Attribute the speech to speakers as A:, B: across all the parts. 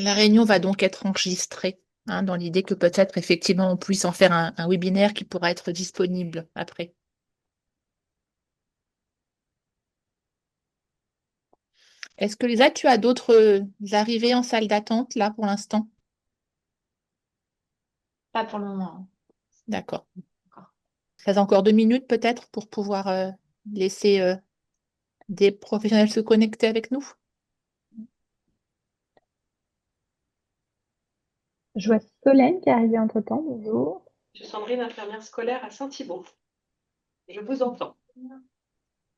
A: La réunion va donc être enregistrée, hein, dans l'idée que peut-être effectivement on puisse en faire un webinaire qui pourra être disponible après. Est-ce que Lisa, tu as d'autres arrivées en salle d'attente là pour l'instant?
B: Pas pour le moment.
A: D'accord.
B: Encore.
A: Ça fait encore 2 minutes peut-être pour pouvoir laisser des professionnels se connecter avec nous.
C: Je vois Solène qui est arrivée entre-temps. Bonjour.
D: Je suis Sandrine, infirmière scolaire à Saint-Thibault. Je vous entends.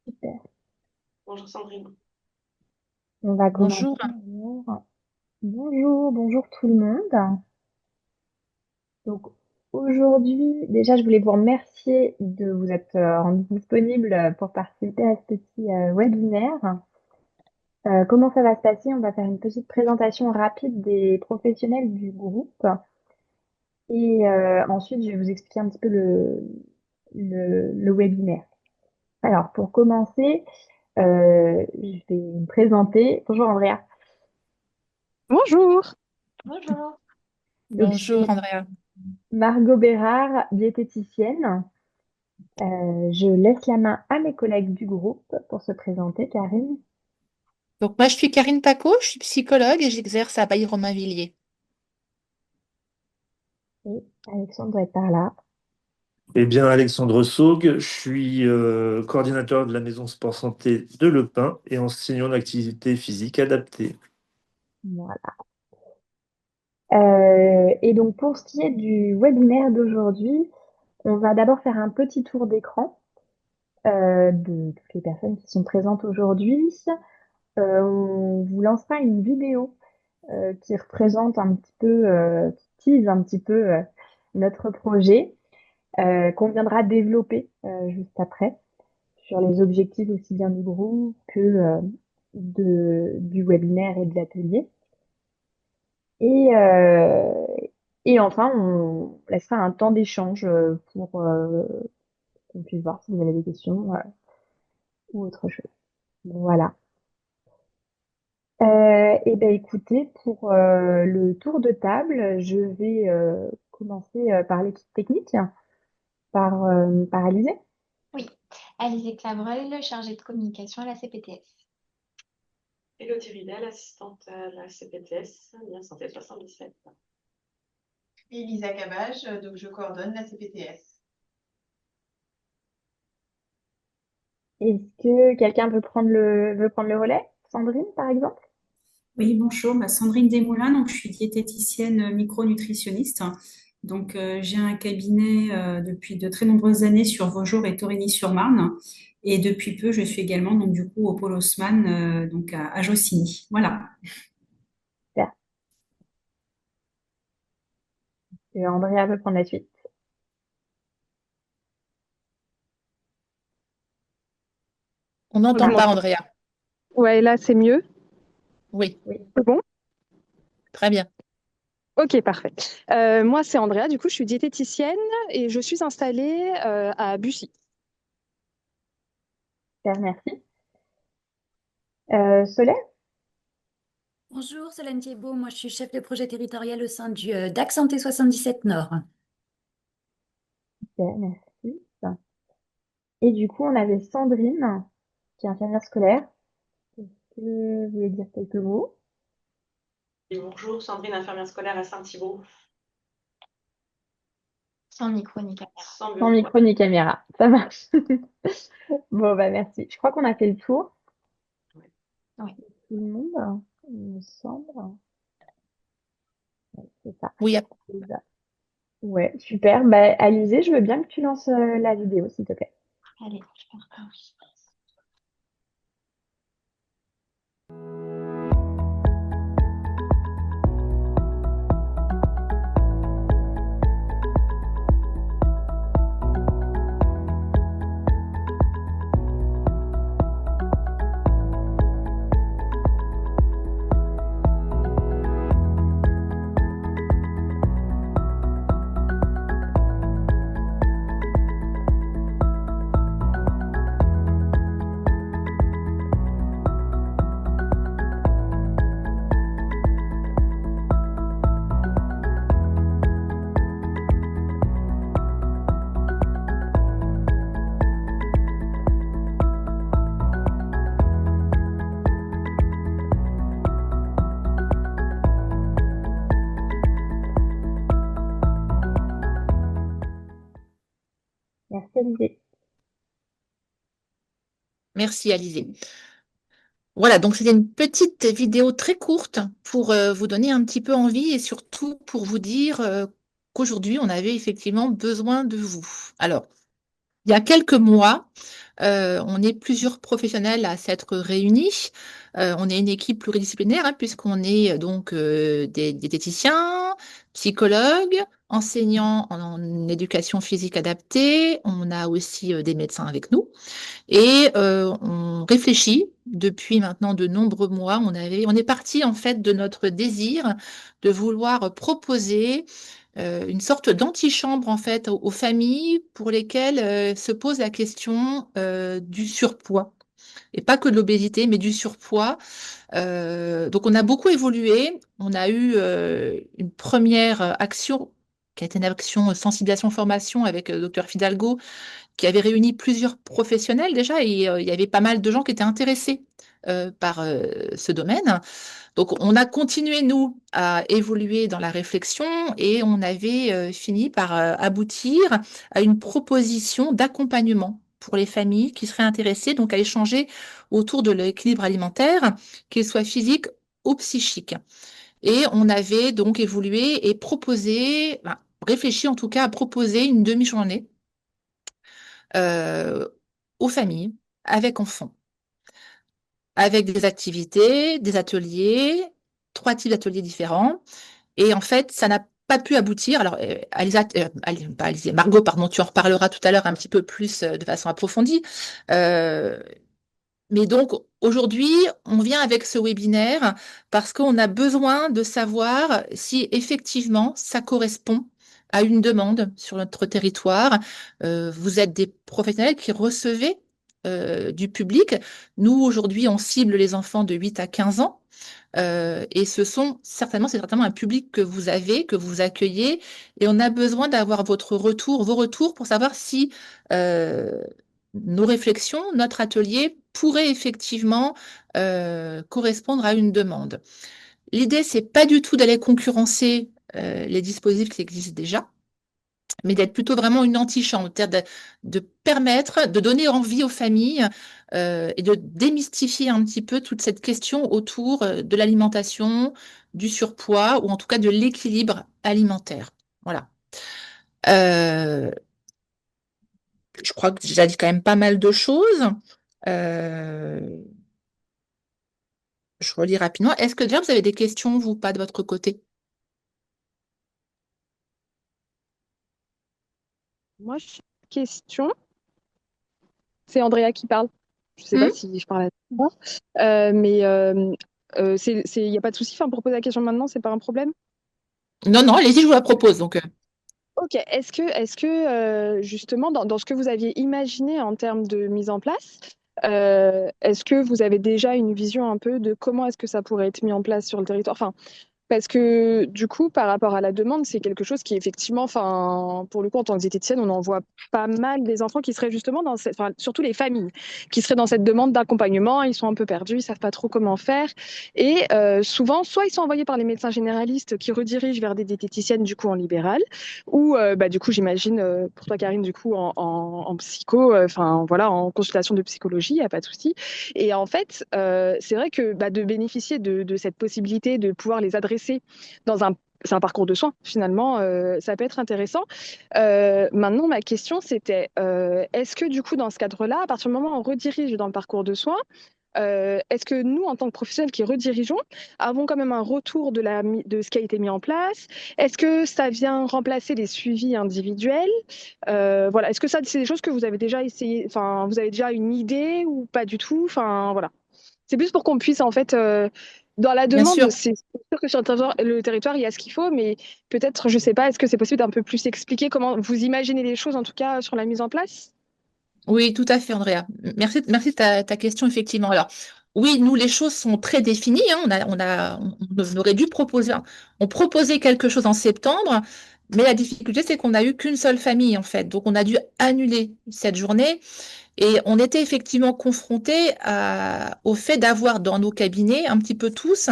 C: Super.
D: Bonjour Sandrine.
C: On va commencer.
A: Bonjour.
C: Alors. Bonjour, bonjour tout le monde. Donc aujourd'hui, déjà, je voulais vous remercier de vous être rendu disponible pour participer à ce petit webinaire. Comment ça va se passer? On va faire une petite présentation rapide des professionnels du groupe et ensuite je vais vous expliquer un petit peu le webinaire. Alors pour commencer, je vais me présenter. Bonjour Andrea.
E: Bonjour.
B: Bonjour.
C: Donc, je
A: Bonjour
C: suis
A: Andrea.
C: Margot Bérard, diététicienne. Je laisse la main à mes collègues du groupe pour se présenter. Karine
A: Donc moi je suis Karine Paco, je suis psychologue et j'exerce à Bailly-Romainvilliers.
C: et Alexandre doit être par là.
F: Eh bien, Alexandre Saugue, je suis coordinateur de la Maison Sport Santé de Le Pin et enseignant d'activité physique adaptée.
C: Voilà. Et donc pour ce qui est du webinaire d'aujourd'hui, on va d'abord faire un petit tour d'écran de toutes les personnes qui sont présentes aujourd'hui. On vous lancera une vidéo qui représente un petit peu, qui tease un petit peu notre projet, qu'on viendra développer juste après sur les objectifs aussi bien du groupe que du webinaire et de l'atelier. Et, euh, et enfin, on laissera un temps d'échange pour qu'on puisse voir si vous avez des questions ou autre chose. Voilà. Et ben écoutez, pour le tour de table, je vais commencer par l'équipe technique, par Alizé.
B: Oui, Alizé Clavreuil, chargée de communication à la CPTS.
D: Élodie Ridel, assistante à la CPTS, Lien Santé 77.
G: Elisa Cabage, donc je coordonne la CPTS.
C: Est-ce que quelqu'un veut prendre le relais? Sandrine, par exemple?
H: Oui, bonjour, Sandrine Desmoulins, donc je suis diététicienne micronutritionniste. Donc j'ai un cabinet depuis de très nombreuses années sur Vaujours et Torigny-sur-Marne. Et depuis peu, je suis également donc du coup au Paul Haussmann, donc à Jossigny. Voilà.
C: Super. Et Andrea veut prendre la suite.
A: On
E: Vous
A: n'entend pas
E: m'entendez?
A: Andrea.
E: Ouais, là, c'est mieux.
A: Oui,
C: Oui.
E: C'est bon?
A: très bien.
E: Ok, parfait. Moi, c'est Andrea, du coup, je suis diététicienne et je suis installée à Bussy.
C: Super, merci. Solène?
I: Bonjour, Solène Thiebaud. Moi, je suis chef de projet territorial au sein du DAC Santé 77 Nord.
C: Super, merci. Et du coup, on avait Sandrine, qui est infirmière scolaire. Est-ce que vous voulez dire quelques mots?
D: Et bonjour, Sandrine, infirmière scolaire à Saint-Thibault.
B: Sans micro ni caméra.
D: Sans
C: Sans
D: bureau.
C: micro ni caméra, ça marche. Bon, bah merci. Je crois qu'on a fait le tour.
B: Oui.
C: Tout le monde, il me semble. Ouais, c'est ça.
A: Oui,
C: C'est ça. Ouais, super. Bah, Alizé, je veux bien que tu lances la vidéo, s'il te plaît.
B: Allez, je pars par où?
C: Merci Alizé.
A: Merci, Alizé. Voilà, donc c'était une petite vidéo très courte pour vous donner un petit peu envie et surtout pour vous dire qu'aujourd'hui, on avait effectivement besoin de vous. Alors, il y a quelques mois, on est plusieurs professionnels à s'être réunis. On est une équipe pluridisciplinaire, hein, puisqu'on est donc des diététiciens, psychologues, enseignants en éducation physique adaptée. On a aussi des médecins avec nous. Et on réfléchit depuis maintenant de nombreux mois. On est parti en fait de notre désir de vouloir proposer une sorte d'antichambre en fait aux familles pour lesquelles se pose la question du surpoids. Et pas que de l'obésité, mais du surpoids. Donc on a beaucoup évolué. On a eu une première action qui a été une action sensibilisation formation avec Dr Fidalgo qui avait réuni plusieurs professionnels déjà et il y avait pas mal de gens qui étaient intéressés par ce domaine. Donc, on a continué, nous, à évoluer dans la réflexion et on avait fini par aboutir à une proposition d'accompagnement pour les familles qui seraient intéressées donc à échanger autour de l'équilibre alimentaire, qu'il soit physique ou psychique. Et on avait donc évolué et proposé, enfin, réfléchi en tout cas à proposer une demi-journée euh, aux familles avec enfants, avec des activités, des ateliers, 3 types d'ateliers différents. Et en fait, ça n'a pas pu aboutir. Alors, pas Alisa, Margot, pardon, tu en reparleras tout à l'heure un petit peu plus de façon approfondie. Euh, mais donc, aujourd'hui, on vient avec ce webinaire parce qu'on a besoin de savoir si effectivement ça correspond à une demande sur notre territoire. Vous êtes des professionnels qui recevez du public. Nous, aujourd'hui, on cible les enfants de 8 à 15 ans. Et c'est certainement un public que vous avez, que vous accueillez, et on a besoin d'avoir vos retours pour savoir si euh, nos réflexions, notre atelier pourrait effectivement correspondre à une demande. L'idée, c'est pas du tout d'aller concurrencer les dispositifs qui existent déjà, mais d'être plutôt vraiment une antichambre, c'est-à-dire de permettre, de donner envie aux familles et de démystifier un petit peu toute cette question autour de l'alimentation, du surpoids ou en tout cas de l'équilibre alimentaire. Voilà. Euh, je crois que j'ai déjà dit quand même pas mal de choses. Euh, je relis rapidement. Est-ce que déjà vous avez des questions, vous, pas de votre côté?
E: Moi, j'ai une question. C'est Andrea qui parle. Je ne sais pas
A: Hmm.
E: si je parle à toi. Mais il n'y a pas de souci. Enfin, pour poser la question maintenant, c'est pas un problème.
A: Non, non, allez-y, je vous la propose. Donc,
E: Ok. Est-ce que justement, dans ce que vous aviez imaginé en termes de mise en place, est-ce que vous avez déjà une vision un peu de comment est-ce que ça pourrait être mis en place sur le territoire? Enfin, parce que du coup, par rapport à la demande, c'est quelque chose qui effectivement, enfin, pour le coup, en tant que diététicienne, on en voit pas mal des enfants qui seraient justement dans cette, enfin, surtout les familles, qui seraient dans cette demande d'accompagnement. Ils sont un peu perdus, ils savent pas trop comment faire. Et souvent, soit ils sont envoyés par les médecins généralistes qui redirigent vers des diététiciennes du coup en libéral, ou bah, du coup, j'imagine pour toi, Karine, du coup en psycho, enfin voilà, en consultation de psychologie, il n'y a pas de souci. Et en fait, c'est vrai que bah, de bénéficier de cette possibilité de pouvoir les adresser dans un c'est un parcours de soins, finalement, ça peut être intéressant. Maintenant, ma question, c'était, est-ce que du coup, dans ce cadre-là, à partir du moment où on redirige dans le parcours de soins, est-ce que nous, en tant que professionnels qui redirigeons, avons quand même un retour de ce qui a été mis en place? Est-ce que ça vient remplacer les suivis individuels? Voilà. Est-ce que ça, c'est des choses que vous avez déjà essayé, enfin, vous avez déjà une idée ou pas du tout? Enfin, voilà. C'est plus pour qu'on puisse, en fait, dans la
A: bien
E: demande,
A: sûr.
E: c'est sûr que sur le territoire, il y a ce qu'il faut, mais peut-être, je sais pas, est-ce que c'est possible d'un peu plus expliquer comment vous imaginez les choses, en tout cas, sur la mise en place?
A: Oui, tout à fait, Andrea. Merci de ta question, effectivement. Alors, oui, nous, les choses sont très définies, hein. On aurait dû proposer, on proposait quelque chose en septembre, Mais la difficulté, c'est qu'on n'a eu qu'une seule famille, en fait. Donc, on a dû annuler cette journée. Et on était effectivement confrontés au fait d'avoir dans nos cabinets, un petit peu tous,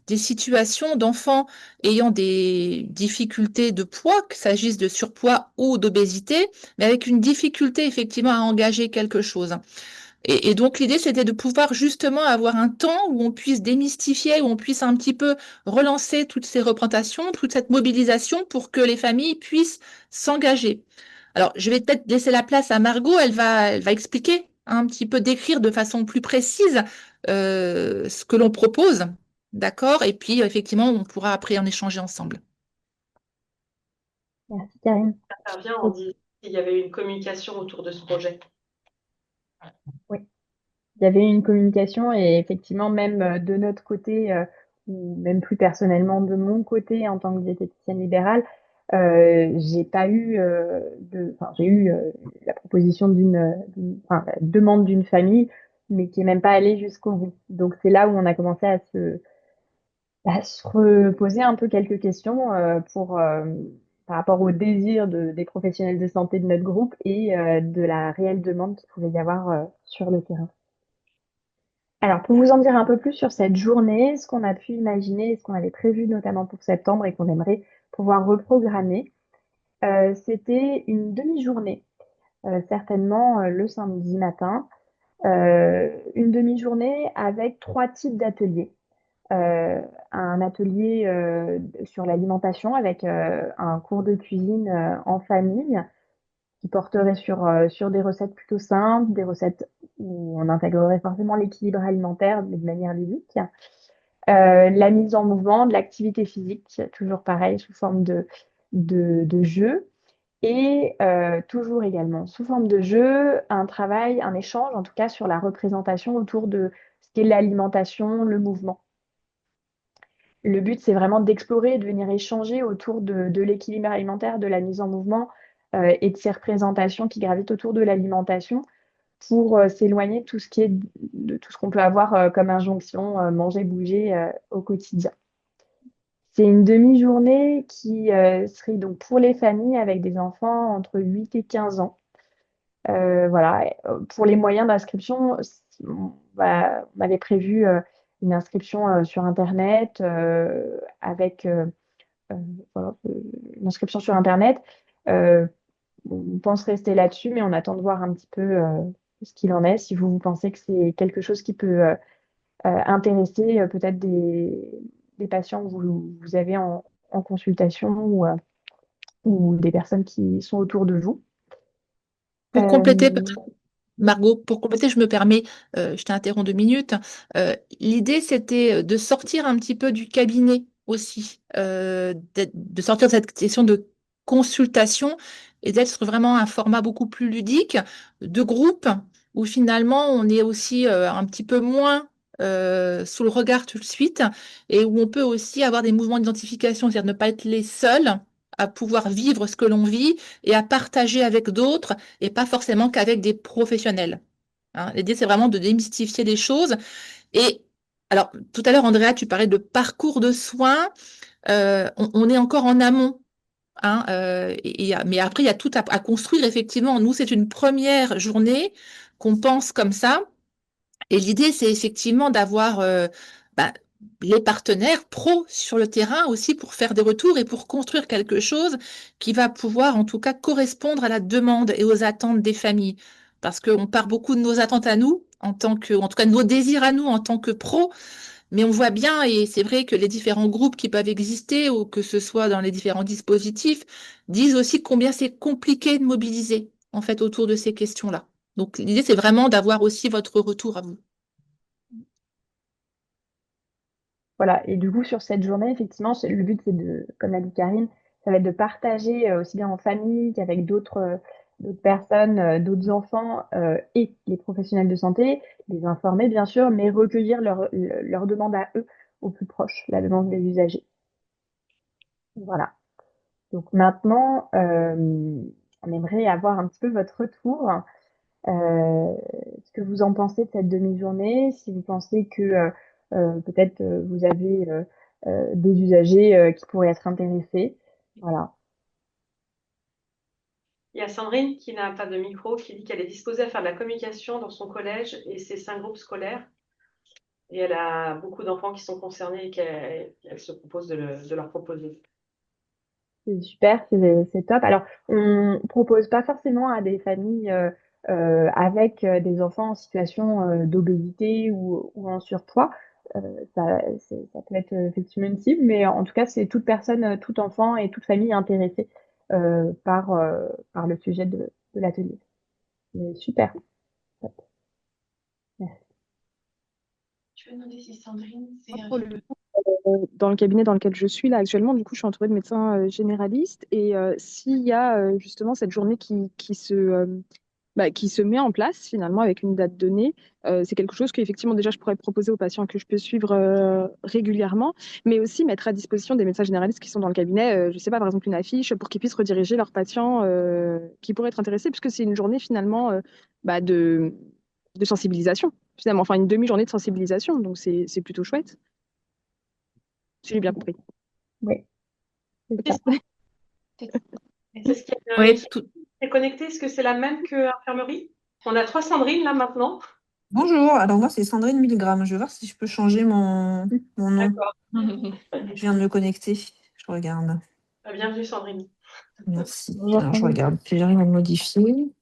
A: des situations d'enfants ayant des difficultés de poids, qu'il s'agisse de surpoids ou d'obésité, mais avec une difficulté effectivement à engager quelque chose. Et donc l'idée, c'était de pouvoir justement avoir un temps où on puisse démystifier, où on puisse un petit peu relancer toutes ces représentations, toute cette mobilisation pour que les familles puissent s'engager. Alors, je vais peut-être laisser la place à Margot, elle va expliquer, un petit peu décrire de façon plus précise ce que l'on propose, d'accord? Et puis, effectivement, on pourra après en échanger ensemble.
C: Merci Karine.
D: Intervient en disant qu'il y avait une communication autour de ce projet.
C: Oui, il y avait une communication et effectivement, même de notre côté, ou même plus personnellement de mon côté en tant que diététicienne libérale, j'ai pas eu enfin, j'ai eu la proposition enfin, la demande d'une famille, mais qui est même pas allée jusqu'au bout. Donc c'est là où on a commencé à se reposer un peu quelques questions par rapport au désir des professionnels de santé de notre groupe et de la réelle demande qu'il pouvait y avoir sur le terrain. Alors, pour vous en dire un peu plus sur cette journée, ce qu'on a pu imaginer, ce qu'on avait prévu notamment pour septembre et qu'on aimerait pouvoir reprogrammer, c'était une demi-journée, certainement le samedi matin, une demi-journée avec 3 types d'ateliers. Un atelier sur l'alimentation avec un cours de cuisine en famille qui porterait sur des recettes plutôt simples, des recettes où on intégrerait forcément l'équilibre alimentaire, mais de manière ludique. La mise en mouvement, de l'activité physique, toujours pareil, sous forme de jeu. Et toujours également, sous forme de jeu, un travail, un échange, en tout cas sur la représentation autour de ce qu'est l'alimentation, le mouvement. Le but, c'est vraiment d'explorer et de venir échanger autour de l'équilibre alimentaire, de la mise en mouvement et de ces représentations qui gravitent autour de l'alimentation pour s'éloigner de tout ce de tout ce qu'on peut avoir comme injonction, manger, bouger au quotidien. C'est une demi-journée qui serait donc pour les familles avec des enfants entre 8 et 15 ans. Voilà. Pour les moyens d'inscription, on avait prévu une inscription sur Internet avec voilà, une inscription sur Internet. On pense rester là-dessus, mais on attend de voir un petit peu ce qu'il en est. Si vous pensez que c'est quelque chose qui peut intéresser peut-être des patients que vous avez en consultation ou des personnes qui sont autour de vous.
A: Pour compléter, Margot, pour compléter, je me permets, je t'interromps 2 minutes. L'idée, c'était de sortir un petit peu du cabinet aussi, de sortir de cette question de consultation et d'être vraiment un format beaucoup plus ludique, de groupe, où finalement on est aussi un petit peu moins sous le regard tout de suite et où on peut aussi avoir des mouvements d'identification, c'est-à-dire ne pas être les seuls à pouvoir vivre ce que l'on vit et à partager avec d'autres et pas forcément qu'avec des professionnels. Hein. L'idée, c'est vraiment de démystifier les choses. Et alors, tout à l'heure, Andrea, tu parlais de parcours de soins. On est encore en amont. Hein, mais après, il y a tout à construire, effectivement. Nous, c'est une première journée qu'on pense comme ça. Et l'idée, c'est effectivement d'avoir bah, les partenaires pros sur le terrain aussi pour faire des retours et pour construire quelque chose qui va pouvoir en tout cas correspondre à la demande et aux attentes des familles. Parce qu'on part beaucoup de nos attentes à nous, en tout cas de nos désirs à nous en tant que pros, mais on voit bien, et c'est vrai que les différents groupes qui peuvent exister, ou que ce soit dans les différents dispositifs, disent aussi combien c'est compliqué de mobiliser en fait autour de ces questions-là. Donc l'idée, c'est vraiment d'avoir aussi votre retour à vous.
C: Voilà, et du coup, sur cette journée, effectivement, le but, c'est comme l'a dit Karine, ça va être de partager aussi bien en famille qu'avec d'autres personnes, d'autres enfants et les professionnels de santé, les informer bien sûr, mais recueillir leur demande à eux au plus proche, la demande des usagers. Voilà. Donc maintenant, on aimerait avoir un petit peu votre retour. Ce que vous en pensez de cette demi-journée, si vous pensez que peut-être vous avez des usagers qui pourraient être intéressés. Voilà.
D: Il y a Sandrine qui n'a pas de micro, qui dit qu'elle est disposée à faire de la communication dans son collège et ses 5 groupes scolaires. Et elle a beaucoup d'enfants qui sont concernés et qu'elle se propose de leur proposer.
C: C'est super, c'est top. Alors, on propose pas forcément à des familles avec des enfants en situation d'obésité ou en surpoids. Ça peut être effectivement une cible, mais en tout cas, c'est toute personne, tout enfant et toute famille intéressée par le sujet de l'atelier. Mais super. Top. Merci.
G: Tu veux demander si Sandrine, c'est un
E: Pour le dans le cabinet dans lequel je suis là actuellement, du coup, je suis entourée de médecins généralistes. Et s'il y a justement cette journée qui se met en place finalement avec une date donnée, c'est quelque chose qu'effectivement déjà je pourrais proposer aux patients que je peux suivre régulièrement, mais aussi mettre à disposition des médecins généralistes qui sont dans le cabinet, je ne sais pas, par exemple une affiche pour qu'ils puissent rediriger leurs patients qui pourraient être intéressés, puisque c'est une journée finalement de sensibilisation, finalement, enfin une demi-journée de sensibilisation, donc c'est plutôt chouette. Si j'ai bien compris.
C: Oui, c'est ça.
D: Est-ce qu'il y a
A: Oui,
D: une qui est connectée? Est-ce que c'est la même que infirmerie? On a 3 Sandrine là maintenant.
J: Bonjour, alors moi c'est Sandrine Milgram. Je vais voir si je peux changer mon nom.
D: D'accord.
J: Je viens de me connecter. Je regarde.
D: Bienvenue Sandrine.
J: Merci.
C: Bonjour,
J: Alors je
C: Sandrine.
J: regarde. Puis j'arrive à le modifier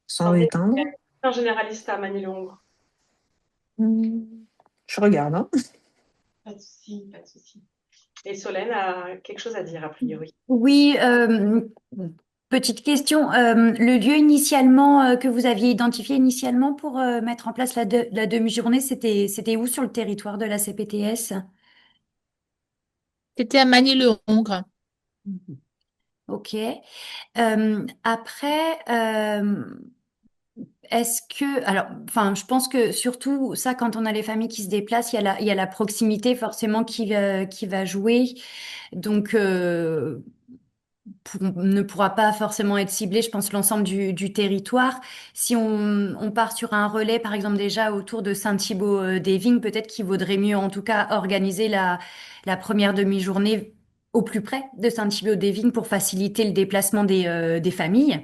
J: sans
D: Sandrine,
J: l'éteindre.
D: un généraliste à Manille-Longres.
J: Je regarde, hein.
G: Pas de souci, pas de souci.
D: Et Solène a quelque chose à dire a priori.
I: Oui, petite question. Le lieu initialement que vous aviez identifié initialement pour mettre en place la demi-journée, c'était où sur le territoire de la CPTS?
A: c'était à Magny-le-Hongre.
I: Ok. Après, est-ce que, alors, enfin, je pense que surtout ça, quand on a les familles qui se déplacent, il y a la proximité forcément qui va jouer. Donc, ne pourra pas forcément être ciblé, je pense, l'ensemble du territoire. Si on part sur un relais, par exemple, déjà autour de Saint-Thibault-des-Vignes, peut-être qu'il vaudrait mieux, en tout cas, organiser la première demi-journée au plus près de Saint-Thibault-des-Vignes pour faciliter le déplacement des familles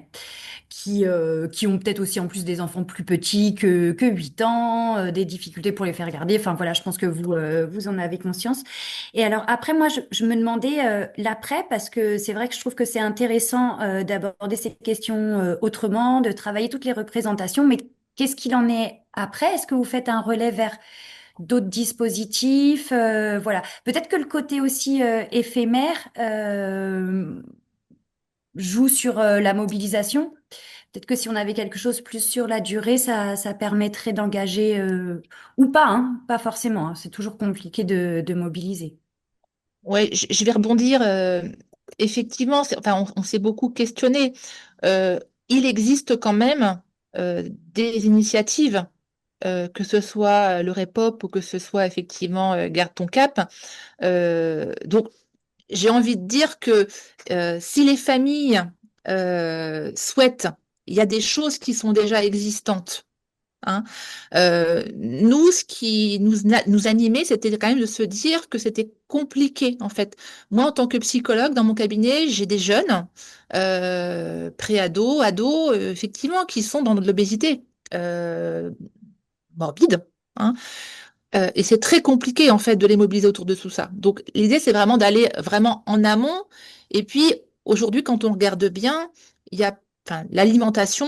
I: qui ont peut-être aussi en plus des enfants plus petits que 8 ans, des difficultés pour les faire garder. Enfin voilà, je pense que vous en avez conscience. Et alors après, moi, je me demandais l'après, parce que c'est vrai que je trouve que c'est intéressant d'aborder ces questions autrement, de travailler toutes les représentations, mais qu'est-ce qu'il en est après? Est-ce que vous faites un relais vers d'autres dispositifs? Voilà. Peut-être que le côté aussi éphémère joue sur la mobilisation. Peut-être que si on avait quelque chose plus sur la durée, ça permettrait d'engager, ou pas, hein, pas forcément, hein, c'est toujours compliqué de mobiliser.
A: Oui, je vais rebondir. Effectivement, enfin, on s'est beaucoup questionné. Il existe quand même des initiatives, que ce soit le REPOP ou que ce soit effectivement Garde ton cap. Donc, j'ai envie de dire que si les familles souhaitent, il y a des choses qui sont déjà existantes. Hein. Nous, ce qui nous animait, c'était quand même de se dire que c'était compliqué, en fait. Moi, en tant que psychologue, dans mon cabinet, j'ai des jeunes, pré-ados, ados, effectivement, qui sont dans de l'obésité morbide. Hein. Et c'est très compliqué, en fait, de les mobiliser autour de tout ça. Donc, l'idée, c'est vraiment d'aller vraiment en amont. Et puis, aujourd'hui, quand on regarde bien, il y a, enfin, l'alimentation,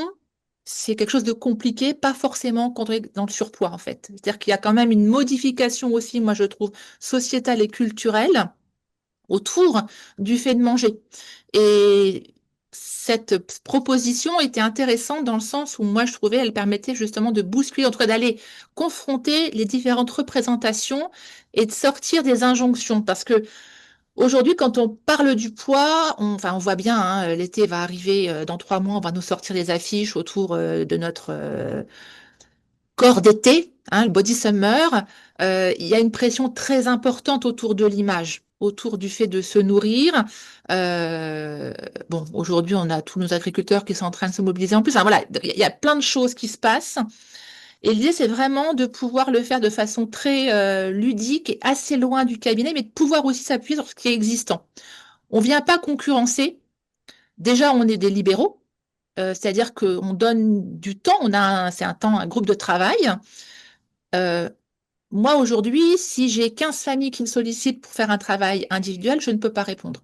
A: c'est quelque chose de compliqué, pas forcément quand on est dans le surpoids, en fait. C'est-à-dire qu'il y a quand même une modification aussi, moi, je trouve, sociétale et culturelle autour du fait de manger. Et cette proposition était intéressante dans le sens où moi je trouvais elle permettait justement de bousculer, en tout cas d'aller confronter les différentes représentations et de sortir des injonctions. Parce que aujourd'hui, quand on parle du poids, enfin on voit bien, hein, l'été va arriver dans 3 mois, on va nous sortir des affiches autour de notre corps d'été, hein, le body summer, il y a une pression très importante autour de l'image, autour du fait de se nourrir. Bon, aujourd'hui, on a tous nos agriculteurs qui sont en train de se mobiliser en plus. Enfin, voilà, il y a plein de choses qui se passent. Et l'idée, c'est vraiment de pouvoir le faire de façon très ludique et assez loin du cabinet, mais de pouvoir aussi s'appuyer sur ce qui est existant. On ne vient pas concurrencer. Déjà, on est des libéraux. c'est-à-dire qu'on donne du temps, c'est un temps, un groupe de travail. Euh, Moi, aujourd'hui, si j'ai 15 familles qui me sollicitent pour faire un travail individuel, je ne peux pas répondre.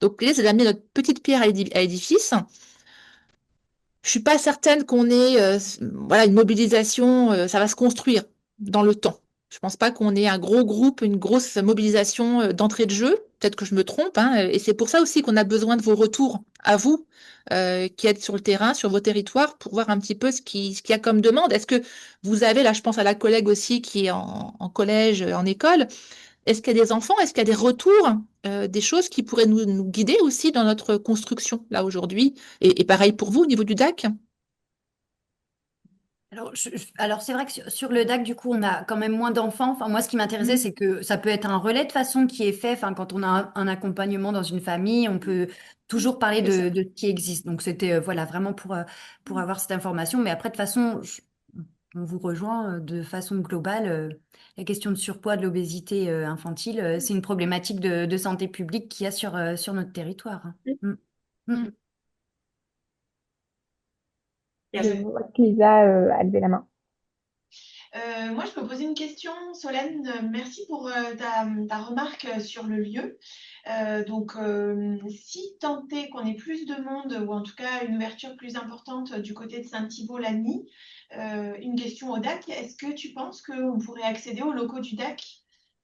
A: Donc, l'idée, c'est d'amener notre petite pierre à l'édifice. Je suis pas certaine qu'on ait voilà, une mobilisation, ça va se construire dans le temps. Je pense pas qu'on ait un gros groupe, une grosse mobilisation d'entrée de jeu. Peut-être que je me trompe, hein, et c'est pour ça aussi qu'on a besoin de vos retours à vous, qui êtes sur le terrain, sur vos territoires, pour voir un petit peu ce qu'il y a comme demande. Est-ce que vous avez, là je pense à la collègue aussi qui est en collège, en école, est-ce qu'il y a des enfants? Est-ce qu'il y a des retours, des choses qui pourraient nous guider aussi dans notre construction, là, aujourd'hui? Et pareil pour vous, au niveau du DAC?
I: Alors, c'est vrai que sur le DAC, du coup, on a quand même moins d'enfants. Enfin, moi, ce qui m'intéressait, c'est que ça peut être un relais de façon qui est fait. Enfin, quand on a un accompagnement dans une famille, on peut toujours parler
G: C'est ça.
I: de ce qui existe. Donc, c'était voilà, vraiment pour avoir cette information. Mais après, de façon, on vous rejoint de façon globale. La question de surpoids, de l'obésité infantile, c'est une problématique de santé publique qu'il y a sur notre territoire, hein. Mm. Mm.
C: Je vois que Lisa a levé la main.
G: Moi, je peux poser une question, Solène. Merci pour ta remarque sur le lieu. Si tant est qu'on ait plus de monde, ou en tout cas une ouverture plus importante du côté de Saint-Thibault-Lagny, une question au DAC, est-ce que tu penses qu'on pourrait accéder aux locaux du DAC,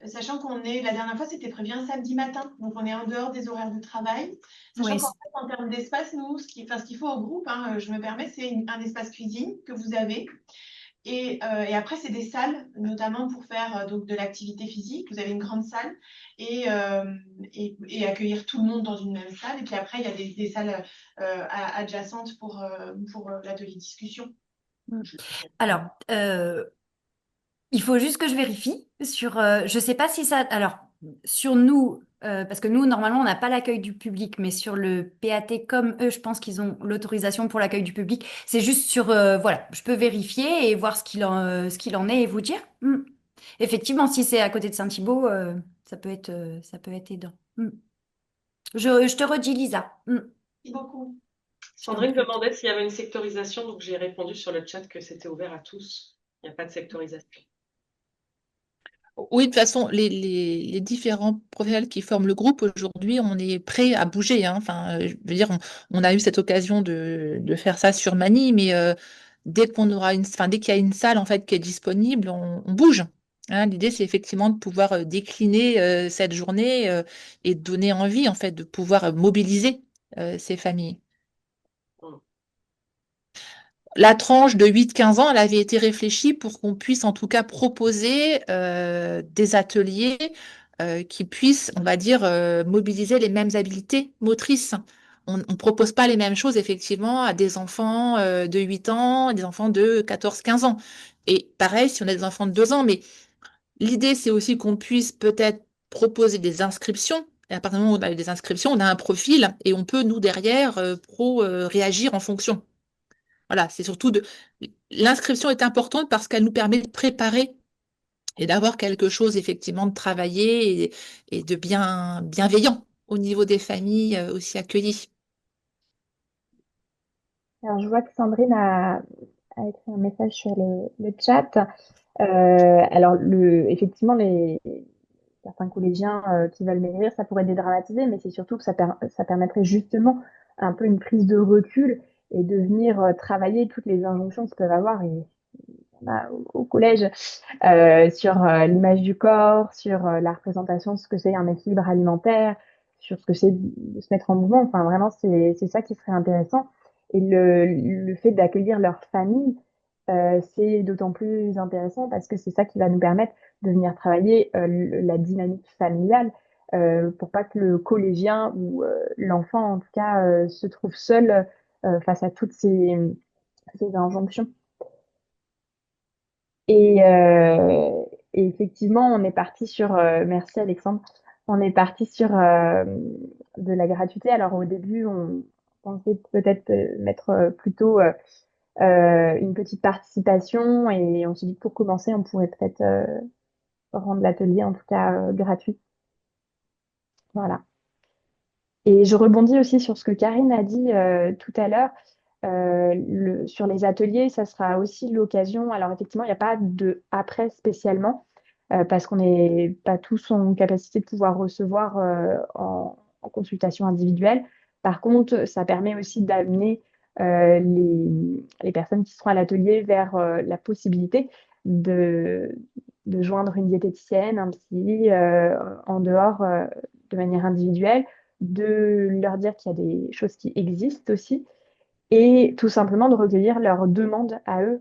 G: sachant la dernière fois, c'était prévu un samedi matin, donc on est en dehors des horaires de travail, sachant
I: Ouais,
G: qu'en fait, en termes d'espace, nous, ce qu'il faut au groupe, hein, je me permets, c'est un espace cuisine que vous avez. Et après, c'est des salles, notamment pour faire donc de l'activité physique. Vous avez une grande salle et accueillir tout le monde dans une même salle. Et puis après, il y a des salles adjacentes pour l'atelier discussion.
I: Mm. Alors, il faut juste que je vérifie je sais pas si ça. Alors, sur nous, parce que nous, normalement, on n'a pas l'accueil du public, mais sur le PAT, comme eux, je pense qu'ils ont l'autorisation pour l'accueil du public. C'est juste voilà, je peux vérifier et voir ce qu'il en est et vous dire. Mm. Effectivement, si c'est à côté de Saint-Thibault, ça peut être aidant. Mm. Je te redis, Lisa. Mm.
G: Merci beaucoup.
I: Je t'en
D: Sandrine
I: prie.
D: demandait s'il y avait une sectorisation, donc j'ai répondu sur le chat que c'était ouvert à tous. Il n'y a pas de sectorisation.
A: Oui, de toute façon, les différents professionnels qui forment le groupe, aujourd'hui, on est prêt à bouger, hein. Enfin, je veux dire, on a eu cette occasion de faire ça sur Manille, mais dès qu'il y a une salle en fait qui est disponible, on bouge, hein. L'idée, c'est effectivement de pouvoir décliner cette journée et de donner envie en fait de pouvoir mobiliser ces familles.
D: Mm.
A: La tranche de 8-15 ans, elle avait été réfléchie pour qu'on puisse en tout cas proposer des ateliers qui puissent, on va dire, mobiliser les mêmes habiletés motrices. On ne propose pas les mêmes choses effectivement à des enfants de 8 ans, des enfants de 14-15 ans. Et pareil, si on a des enfants de 2 ans, mais l'idée, c'est aussi qu'on puisse peut-être proposer des inscriptions. Et à partir du moment où on a des inscriptions, on a un profil et on peut, nous, derrière, réagir en fonction. Voilà, c'est surtout l'inscription est importante parce qu'elle nous permet de préparer et d'avoir quelque chose effectivement de travaillé et de bienveillant au niveau des familles aussi accueillies.
C: Alors, je vois que Sandrine a écrit un message sur le chat. Alors, effectivement, certains collégiens qui veulent maigrir, ça pourrait dédramatiser, mais c'est surtout que ça permettrait justement un peu une prise de recul et de venir travailler toutes les injonctions qu'ils peuvent avoir au collège sur l'image du corps, sur la représentation de ce que c'est un équilibre alimentaire, sur ce que c'est de se mettre en mouvement. Enfin, vraiment, c'est ça qui serait intéressant. Et le fait d'accueillir leur famille, c'est d'autant plus intéressant parce que c'est ça qui va nous permettre de venir travailler la dynamique familiale pour pas que le collégien ou l'enfant, en tout cas, se trouve seul face à toutes ces injonctions. Et effectivement, on est parti sur, merci Alexandre, on est parti sur de la gratuité. Alors au début, on pensait peut-être mettre plutôt une petite participation et on s'est dit que pour commencer, on pourrait peut-être rendre l'atelier en tout cas gratuit. Voilà. Et je rebondis aussi sur ce que Karine a dit tout à l'heure. Sur les ateliers, ça sera aussi l'occasion. Alors effectivement, il n'y a pas de après spécialement, parce qu'on n'est pas tous en capacité de pouvoir recevoir en consultation individuelle. Par contre, ça permet aussi d'amener les personnes qui seront à l'atelier vers la possibilité de, de joindre une diététicienne, un psy, en dehors, de manière individuelle, de leur dire qu'il y a des choses qui existent aussi et tout simplement de recueillir leurs demandes à eux,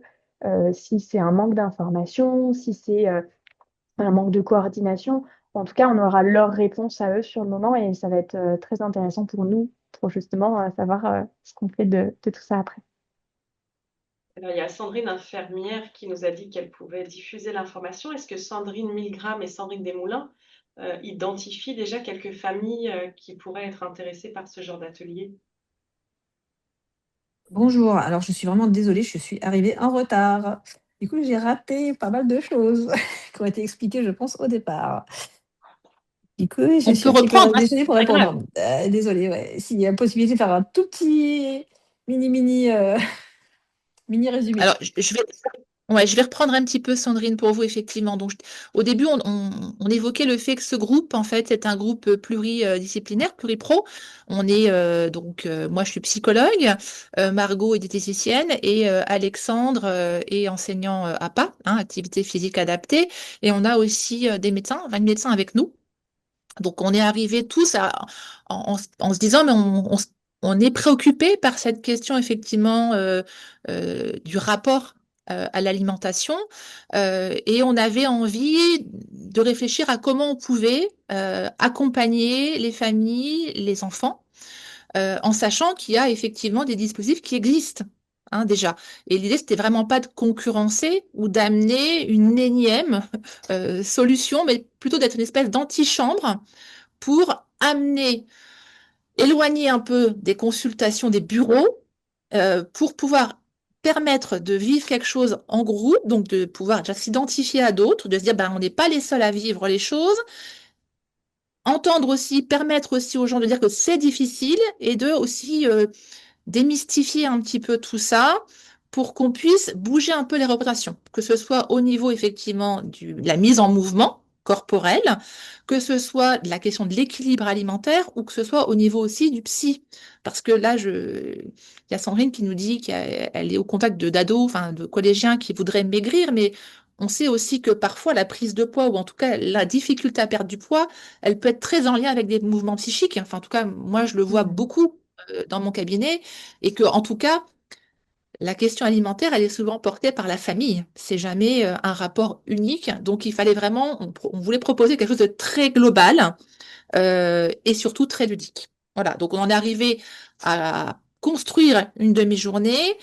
C: si c'est un manque d'information, si c'est un manque de coordination. En tout cas, on aura leur réponse à eux sur le moment et ça va être très intéressant pour nous pour justement savoir ce qu'on fait de tout ça après.
D: Alors, il y a Sandrine, infirmière, qui nous a dit qu'elle pouvait diffuser l'information. Est-ce que Sandrine Milgram et Sandrine Desmoulins identifient déjà quelques familles qui pourraient être intéressées par ce genre d'atelier?
J: Bonjour, alors je suis vraiment désolée, je suis arrivée en retard. Du coup, j'ai raté pas mal de choses qui ont été expliquées, je pense, au départ. Du coup, je
A: On
J: suis
A: peut
J: un petit peu
A: reprendre, hein,
J: désolée pour
A: c'est pas grave.
J: répondre. Désolée, ouais. S'il y a possibilité de faire un tout petit mini mini résumé.
A: Alors, je vais reprendre un petit peu, Sandrine, pour vous, effectivement. Donc, au début, on évoquait le fait que ce groupe, en fait, c'est un groupe pluridisciplinaire, pluripro. Moi, je suis psychologue, Margot est diététicienne et Alexandre est enseignant APA, hein, activité physique adaptée. Et on a aussi des médecins, 20 médecins avec nous. Donc, on est arrivés tous en se disant, mais on est préoccupé par cette question, effectivement, du rapport à l'alimentation. Et on avait envie de réfléchir à comment on pouvait accompagner les familles, les enfants, en sachant qu'il y a effectivement des dispositifs qui existent. Hein, déjà. Et l'idée, c'était vraiment pas de concurrencer ou d'amener une énième solution, mais plutôt d'être une espèce d'antichambre pour amener, éloigner un peu des consultations des bureaux, pour pouvoir permettre de vivre quelque chose en groupe, donc de pouvoir déjà s'identifier à d'autres, de se dire, ben, on n'est pas les seuls à vivre les choses, entendre aussi, permettre aussi aux gens de dire que c'est difficile et de aussi démystifier un petit peu tout ça pour qu'on puisse bouger un peu les représentations, que ce soit au niveau effectivement de la mise en mouvement corporel, que ce soit de la question de l'équilibre alimentaire ou que ce soit au niveau aussi du psy. Parce que là, il y a Sandrine qui nous dit qu'elle est au contact de d'ados, enfin de collégiens qui voudraient maigrir, mais on sait aussi que parfois la prise de poids, ou en tout cas la difficulté à perdre du poids, elle peut être très en lien avec des mouvements psychiques. Enfin, en tout cas, moi, je le vois beaucoup dans mon cabinet, et que, en tout cas, la question alimentaire, elle est souvent portée par la famille. C'est jamais un rapport unique. Donc, il fallait vraiment, on voulait proposer quelque chose de très global et surtout très ludique. Voilà. Donc, on en est arrivé à construire une demi-journée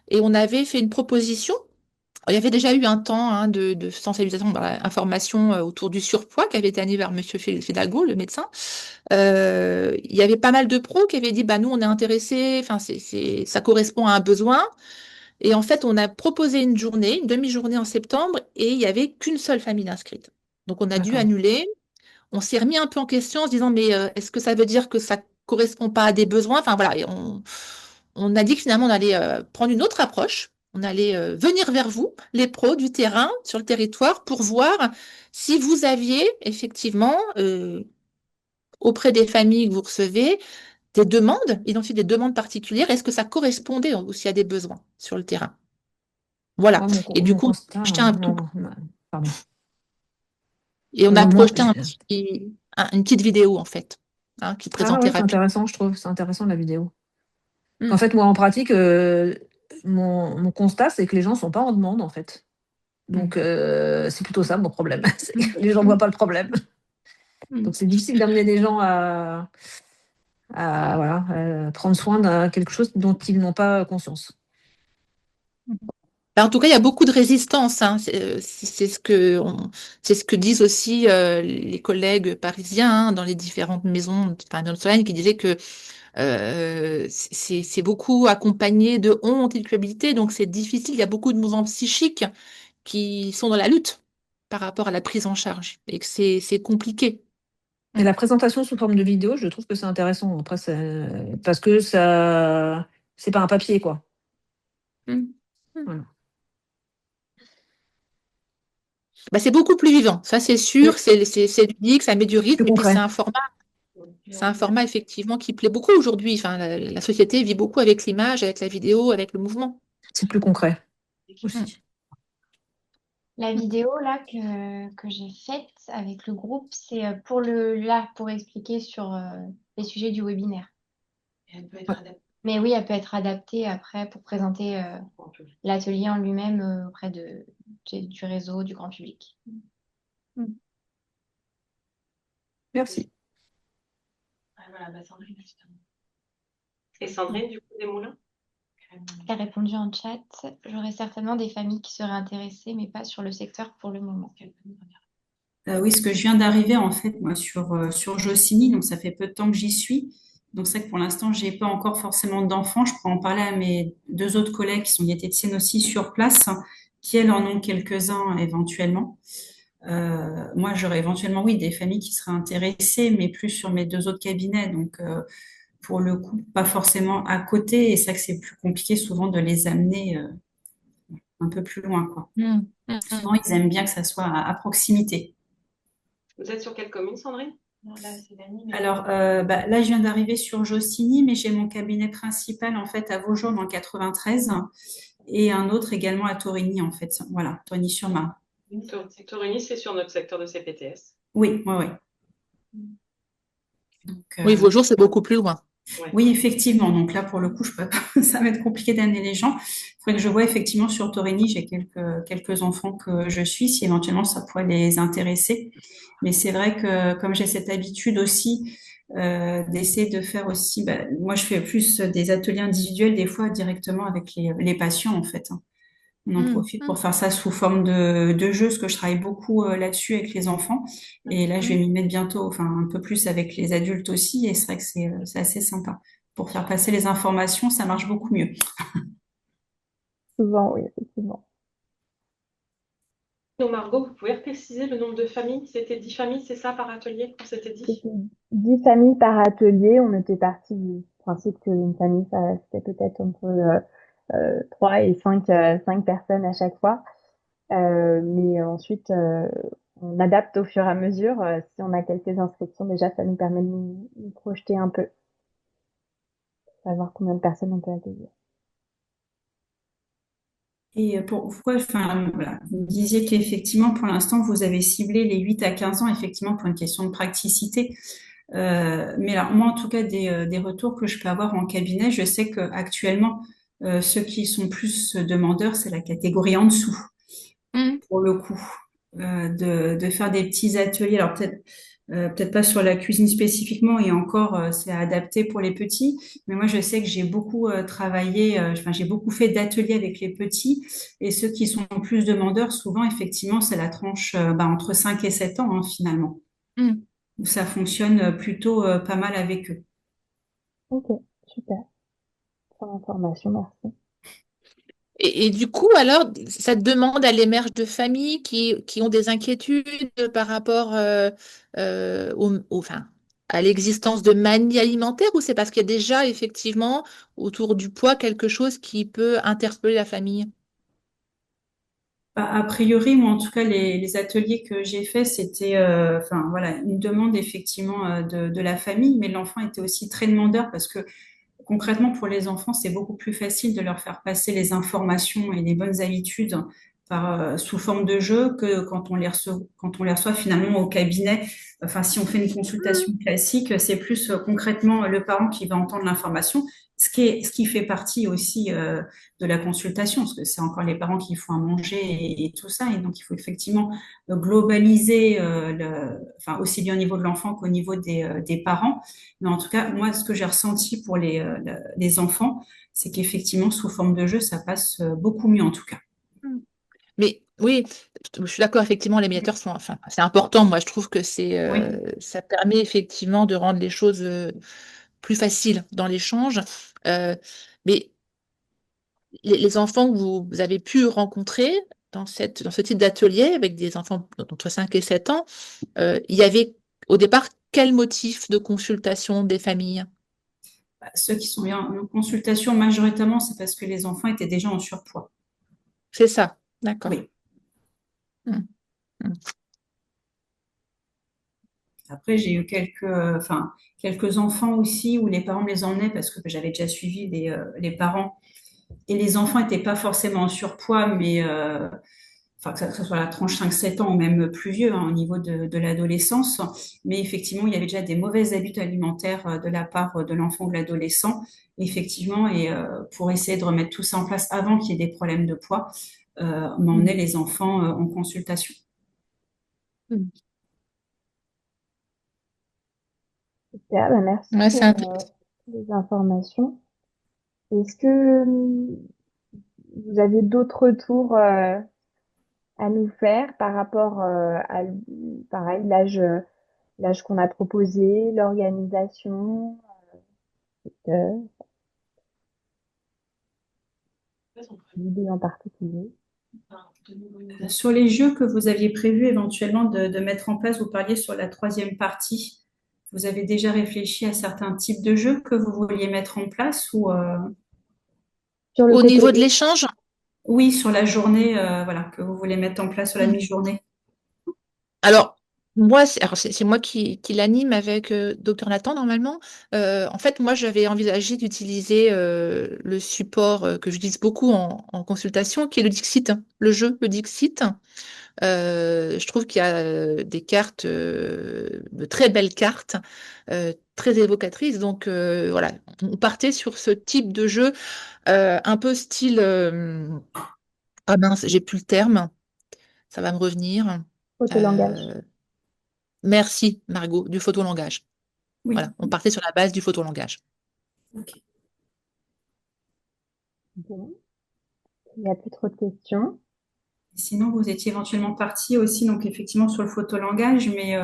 A: et on avait fait une proposition. Il y avait déjà eu un temps de sensibilisation, information autour du surpoids qui avait été animé par Monsieur Fidalgo, le médecin. Il y avait pas mal de pros qui avaient dit, bah, nous, on est intéressés, enfin, ça correspond à un besoin. Et en fait, on a proposé une journée, une demi-journée en septembre, et il n'y avait qu'une seule famille inscrite. Donc, on a dû
J: D'accord.
A: annuler. On s'est remis un peu en question en se disant, mais est-ce que ça veut dire que ça correspond pas à des besoins? Enfin, voilà, et on a dit que finalement, on allait prendre une autre approche. On allait venir vers vous, les pros du terrain, sur le territoire, pour voir si vous aviez effectivement, auprès des familles que vous recevez, des demandes, identifier des demandes particulières. Est-ce que ça correspondait aussi à des besoins sur le terrain? Voilà.
J: Moi,
A: Et du
J: mon
A: coup,
J: constat, pardon.
A: et on a
J: Euh, moi,
A: projeté une petite vidéo, en fait, hein, qui
J: Ah
A: présentait
J: ouais, c'est
A: rapidement.
J: intéressant, je trouve. C'est intéressant la vidéo. En
A: Hmm.
J: fait, moi, en pratique, mon constat, c'est que les gens sont pas en demande, en fait. Donc, c'est plutôt ça mon problème. C'est que les gens voient pas le problème.
A: Hmm.
J: Donc, c'est difficile d'amener des gens voilà, prendre soin de quelque chose dont ils n'ont pas conscience.
A: Ben, en tout cas, il y a beaucoup de résistance, hein. C'est ce que disent aussi les collègues parisiens, hein, dans les différentes maisons, enfin, dans le Soleil, qui disaient que c'est beaucoup accompagné de honte et de culpabilité, donc c'est difficile. Il y a beaucoup de mouvements psychiques qui sont dans la lutte par rapport à la prise en charge et que c'est compliqué.
J: Et la présentation sous forme de vidéo, je trouve que c'est intéressant. Après, parce que ça, c'est pas un papier, quoi.
A: Mm.
J: Voilà.
A: Bah, c'est beaucoup plus vivant, ça c'est
J: Oui,
A: sûr, c'est ludique, ça met du
J: plus
A: rythme, et puis
J: concret.
A: c'est un format effectivement qui plaît beaucoup aujourd'hui. Enfin, la société vit beaucoup avec l'image, avec la vidéo, avec le mouvement.
J: C'est plus concret
A: Mm.
J: aussi.
B: La vidéo là que j'ai faite avec le groupe, c'est pour expliquer sur les sujets du webinaire.
G: Et elle peut être
J: Ouais.
G: adaptée.
B: Mais oui, elle peut être adaptée après pour présenter l'atelier en lui-même auprès du réseau, du grand public.
J: Merci.
G: Ah, voilà, bah, Sandrine, justement.
D: Et Sandrine, du coup, Desmoulins?
B: Elle a répondu en chat, j'aurais certainement des familles qui seraient intéressées, mais pas sur le secteur pour le moment.
H: Oui, ce que je viens d'arriver en fait moi sur Jossigny, donc ça fait peu de temps que j'y suis. Donc c'est vrai que pour l'instant, j'ai pas encore forcément d'enfants. Je pourrais en parler à mes deux autres collègues qui sont diététiciennes aussi sur place, qui elles en ont quelques-uns éventuellement. Moi, j'aurais éventuellement, oui, des familles qui seraient intéressées, mais plus sur mes deux autres cabinets. Donc pour le coup, pas forcément à côté. Et c'est vrai que c'est plus compliqué souvent de les amener un peu plus loin, quoi.
A: Mm.
H: Souvent, ils aiment bien que ça soit à proximité.
D: Vous êtes sur quelle commune, Sandrine?
G: Non, là, c'est Dani, mais
H: Alors là, je viens d'arriver sur Jossigny, mais j'ai mon cabinet principal en fait à Vaujour dans le 93 et un autre également à Torigny en fait. Voilà, Torigny-sur-Marne.
D: Torigny, c'est sur notre secteur de CPTS.
H: Oui, oui, oui. Donc,
A: Oui, Vaujour, c'est beaucoup plus loin.
D: Ouais.
H: oui, effectivement. Donc là, pour le coup, je peux pas, ça va être compliqué d'amener les gens. Il faudrait que je vois effectivement sur Torigny, j'ai quelques enfants que je suis, si éventuellement ça pourrait les intéresser. Mais c'est vrai que comme j'ai cette habitude aussi d'essayer de faire aussi, moi je fais plus des ateliers individuels des fois directement avec les patients en fait, hein. On en profite pour faire ça sous forme de jeu, parce que je travaille beaucoup là-dessus avec les enfants. Et là, je vais m'y mettre bientôt, enfin un peu plus avec les adultes aussi. Et c'est vrai que c'est assez sympa. Pour faire passer les informations, ça marche beaucoup mieux.
C: Souvent, oui, effectivement.
D: Donc Margot, vous pouvez préciser le nombre de familles? C'était 10 familles, c'est ça, par atelier, qu'on s'était dit?
C: C'était 10 familles par atelier. On était parti du principe qu'une famille, ça c'était peut-être entre 3 et 5 personnes à chaque fois. Mais ensuite, on adapte au fur et à mesure. Si on a quelques inscriptions, déjà, ça nous permet de nous projeter un peu, savoir combien de personnes on peut accueillir.
H: Et pourquoi, enfin, voilà, vous me disiez qu'effectivement, pour l'instant, vous avez ciblé les 8 à 15 ans, effectivement, pour une question de praticité. Mais alors, moi, en tout cas, des retours que je peux avoir en cabinet, je sais qu'actuellement, ceux qui sont plus demandeurs, c'est la catégorie en dessous, pour le coup, de faire des petits ateliers. Alors, peut-être pas sur la cuisine spécifiquement, et encore, c'est adapté pour les petits. Mais moi, je sais que j'ai beaucoup travaillé, enfin, j'ai beaucoup fait d'ateliers avec les petits. Et ceux qui sont plus demandeurs, souvent, effectivement, c'est la tranche entre 5 et 7 ans, hein, finalement,
A: Mm.
H: où ça fonctionne plutôt pas mal avec eux.
C: Ok, super. Pour l'information, merci.
A: Et du coup, alors, ça demande à l'émerge de familles qui ont des inquiétudes par rapport enfin, à l'existence de manies alimentaires, ou c'est parce qu'il y a déjà effectivement autour du poids quelque chose qui peut interpeller la famille?
H: A priori, moi, en tout cas, les ateliers que j'ai faits, c'était, enfin, voilà, une demande effectivement de la famille, mais l'enfant était aussi très demandeur parce que concrètement, pour les enfants, c'est beaucoup plus facile de leur faire passer les informations et les bonnes habitudes sous forme de jeu que quand on les reçoit finalement au cabinet. Enfin, si on fait une consultation classique, c'est plus concrètement le parent qui va entendre l'information, ce qui fait partie aussi de la consultation, parce que c'est encore les parents qui font à manger et tout ça, et donc il faut effectivement globaliser, enfin, aussi bien au niveau de l'enfant qu'au niveau des parents. Mais en tout cas, moi, ce que j'ai ressenti pour les enfants, c'est qu'effectivement, sous forme de jeu, ça passe beaucoup mieux en tout cas.
A: Mais oui, je suis d'accord, effectivement, les médiateurs sont, enfin, c'est important. Moi, je trouve que
H: Oui.
A: ça permet effectivement de rendre les choses plus faciles dans l'échange. Mais les enfants que vous avez pu rencontrer dans ce type d'atelier avec des enfants entre 5 et 7 ans, il y avait au départ quel motif de consultation des familles?
H: Ceux qui sont en consultation, majoritairement, c'est parce que les enfants étaient déjà en surpoids.
A: C'est ça, d'accord.
H: Oui.
A: Mm. Mm.
H: Après, j'ai eu quelques enfants aussi où les parents me les emmenaient parce que j'avais déjà suivi les parents. Et les enfants n'étaient pas forcément en surpoids, mais que ce soit la tranche 5-7 ans ou même plus vieux, hein, au niveau de l'adolescence. Mais effectivement, il y avait déjà des mauvaises habitudes alimentaires de la part de l'enfant ou de l'adolescent. Effectivement, et pour essayer de remettre tout ça en place avant qu'il y ait des problèmes de poids, on emmenait les enfants en consultation.
A: Mm.
C: Super, bah, merci
A: Ouais, c'est
C: pour
A: intéressant.
C: les informations. Est-ce que vous avez d'autres retours à nous faire par rapport à, pareil, l'âge qu'on a proposé, l'organisation, euh, l'idée en particulier?
H: Sur les jeux que vous aviez prévu éventuellement de mettre en place, vous parliez sur la troisième partie. Vous avez déjà réfléchi à certains types de jeux que vous vouliez mettre en place ou
C: Sur le
A: Au
C: côté,
A: niveau de l'échange,
H: oui, sur la journée, voilà, que vous voulez mettre en place sur la
A: mm.
H: demi-journée.
A: Alors, moi, c'est moi qui l'anime avec Dr Nathan normalement. En fait, moi, j'avais envisagé d'utiliser le support que j'utilise beaucoup en consultation, qui est le Dixit, hein, le jeu, le Dixit. Je trouve qu'il y a des cartes, de très belles cartes, très évocatrices. Donc, voilà, on partait sur ce type de jeu, un peu style. Ah mince, j'ai plus le terme, ça va me revenir.
C: photolangage.
A: Euh, Merci, Margot, du photolangage.
H: Oui.
A: Voilà, on partait sur la base du photolangage.
H: Ok.
C: Bon, il n'y a plus trop de questions.
H: Sinon, vous étiez éventuellement parti aussi, donc effectivement sur le photolangage, mais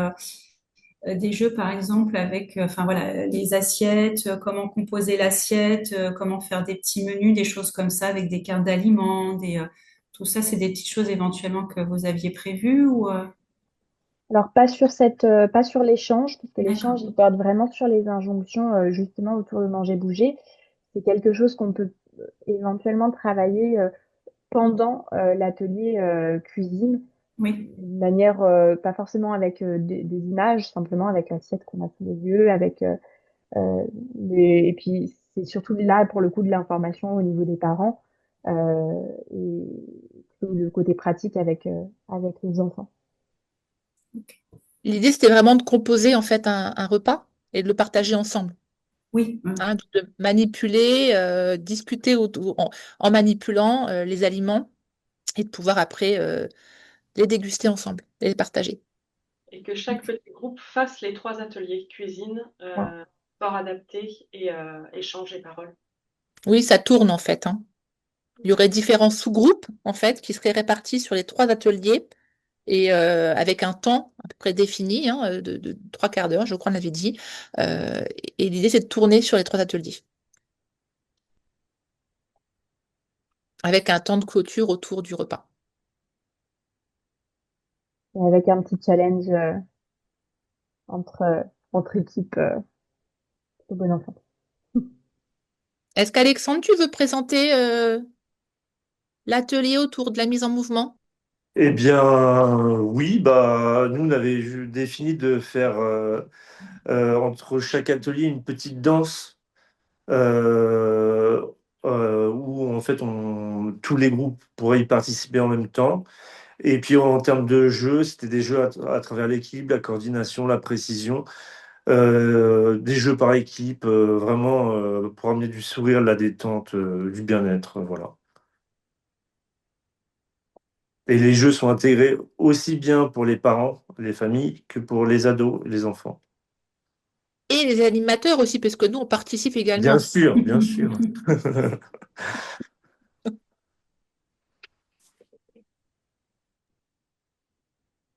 H: des jeux par exemple avec, enfin voilà, les assiettes, comment composer l'assiette, comment faire des petits menus, des choses comme ça avec des cartes d'aliments, tout ça, c'est des petites choses éventuellement que vous aviez prévues ou
C: Alors, pas sur l'échange, parce que
H: D'accord.
C: l'échange, il porte vraiment sur les injonctions, justement, autour de manger, bouger. C'est quelque chose qu'on peut éventuellement travailler pendant l'atelier cuisine,
H: Oui,
C: d'une manière, pas forcément avec des images, simplement avec l'assiette qu'on a sous les yeux, avec euh, et puis c'est surtout là pour le coup de l'information au niveau des parents et le côté pratique avec les enfants.
A: L'idée, c'était vraiment de composer en fait un repas et de le partager ensemble.
H: oui,
A: Hein, de manipuler, discuter en manipulant les aliments et de pouvoir après les déguster ensemble et les partager.
D: Et que chaque petit groupe fasse les 3 ateliers, cuisine,
C: Voilà.
D: sport adapté et échange et parole.
A: Oui, ça tourne en fait, hein. Il y aurait différents sous-groupes en fait qui seraient répartis sur les 3 ateliers et avec un temps à peu près défini, hein, de 3 quarts d'heure, je crois, on l'avait dit. Euh, et l'idée, c'est de tourner sur les 3 ateliers avec un temps de clôture autour du repas.
C: Et avec un petit challenge entre, entre équipes de bon enfant.
A: Est-ce qu'Alexandre, tu veux présenter l'atelier autour de la mise en mouvement?
F: Eh bien, oui, bah, nous, on avait défini de faire entre chaque atelier une petite danse euh, où en fait tous les groupes pourraient y participer en même temps. Et puis en termes de jeux, c'était des jeux à travers l'équilibre, la coordination, la précision, des jeux par équipe, vraiment pour amener du sourire, de la détente, du bien-être, voilà. Et les jeux sont intégrés aussi bien pour les parents, les familles, que pour les ados et les enfants.
A: Et les animateurs aussi, parce que nous, on participe
F: Bien
A: également.
F: sûr, bien sûr.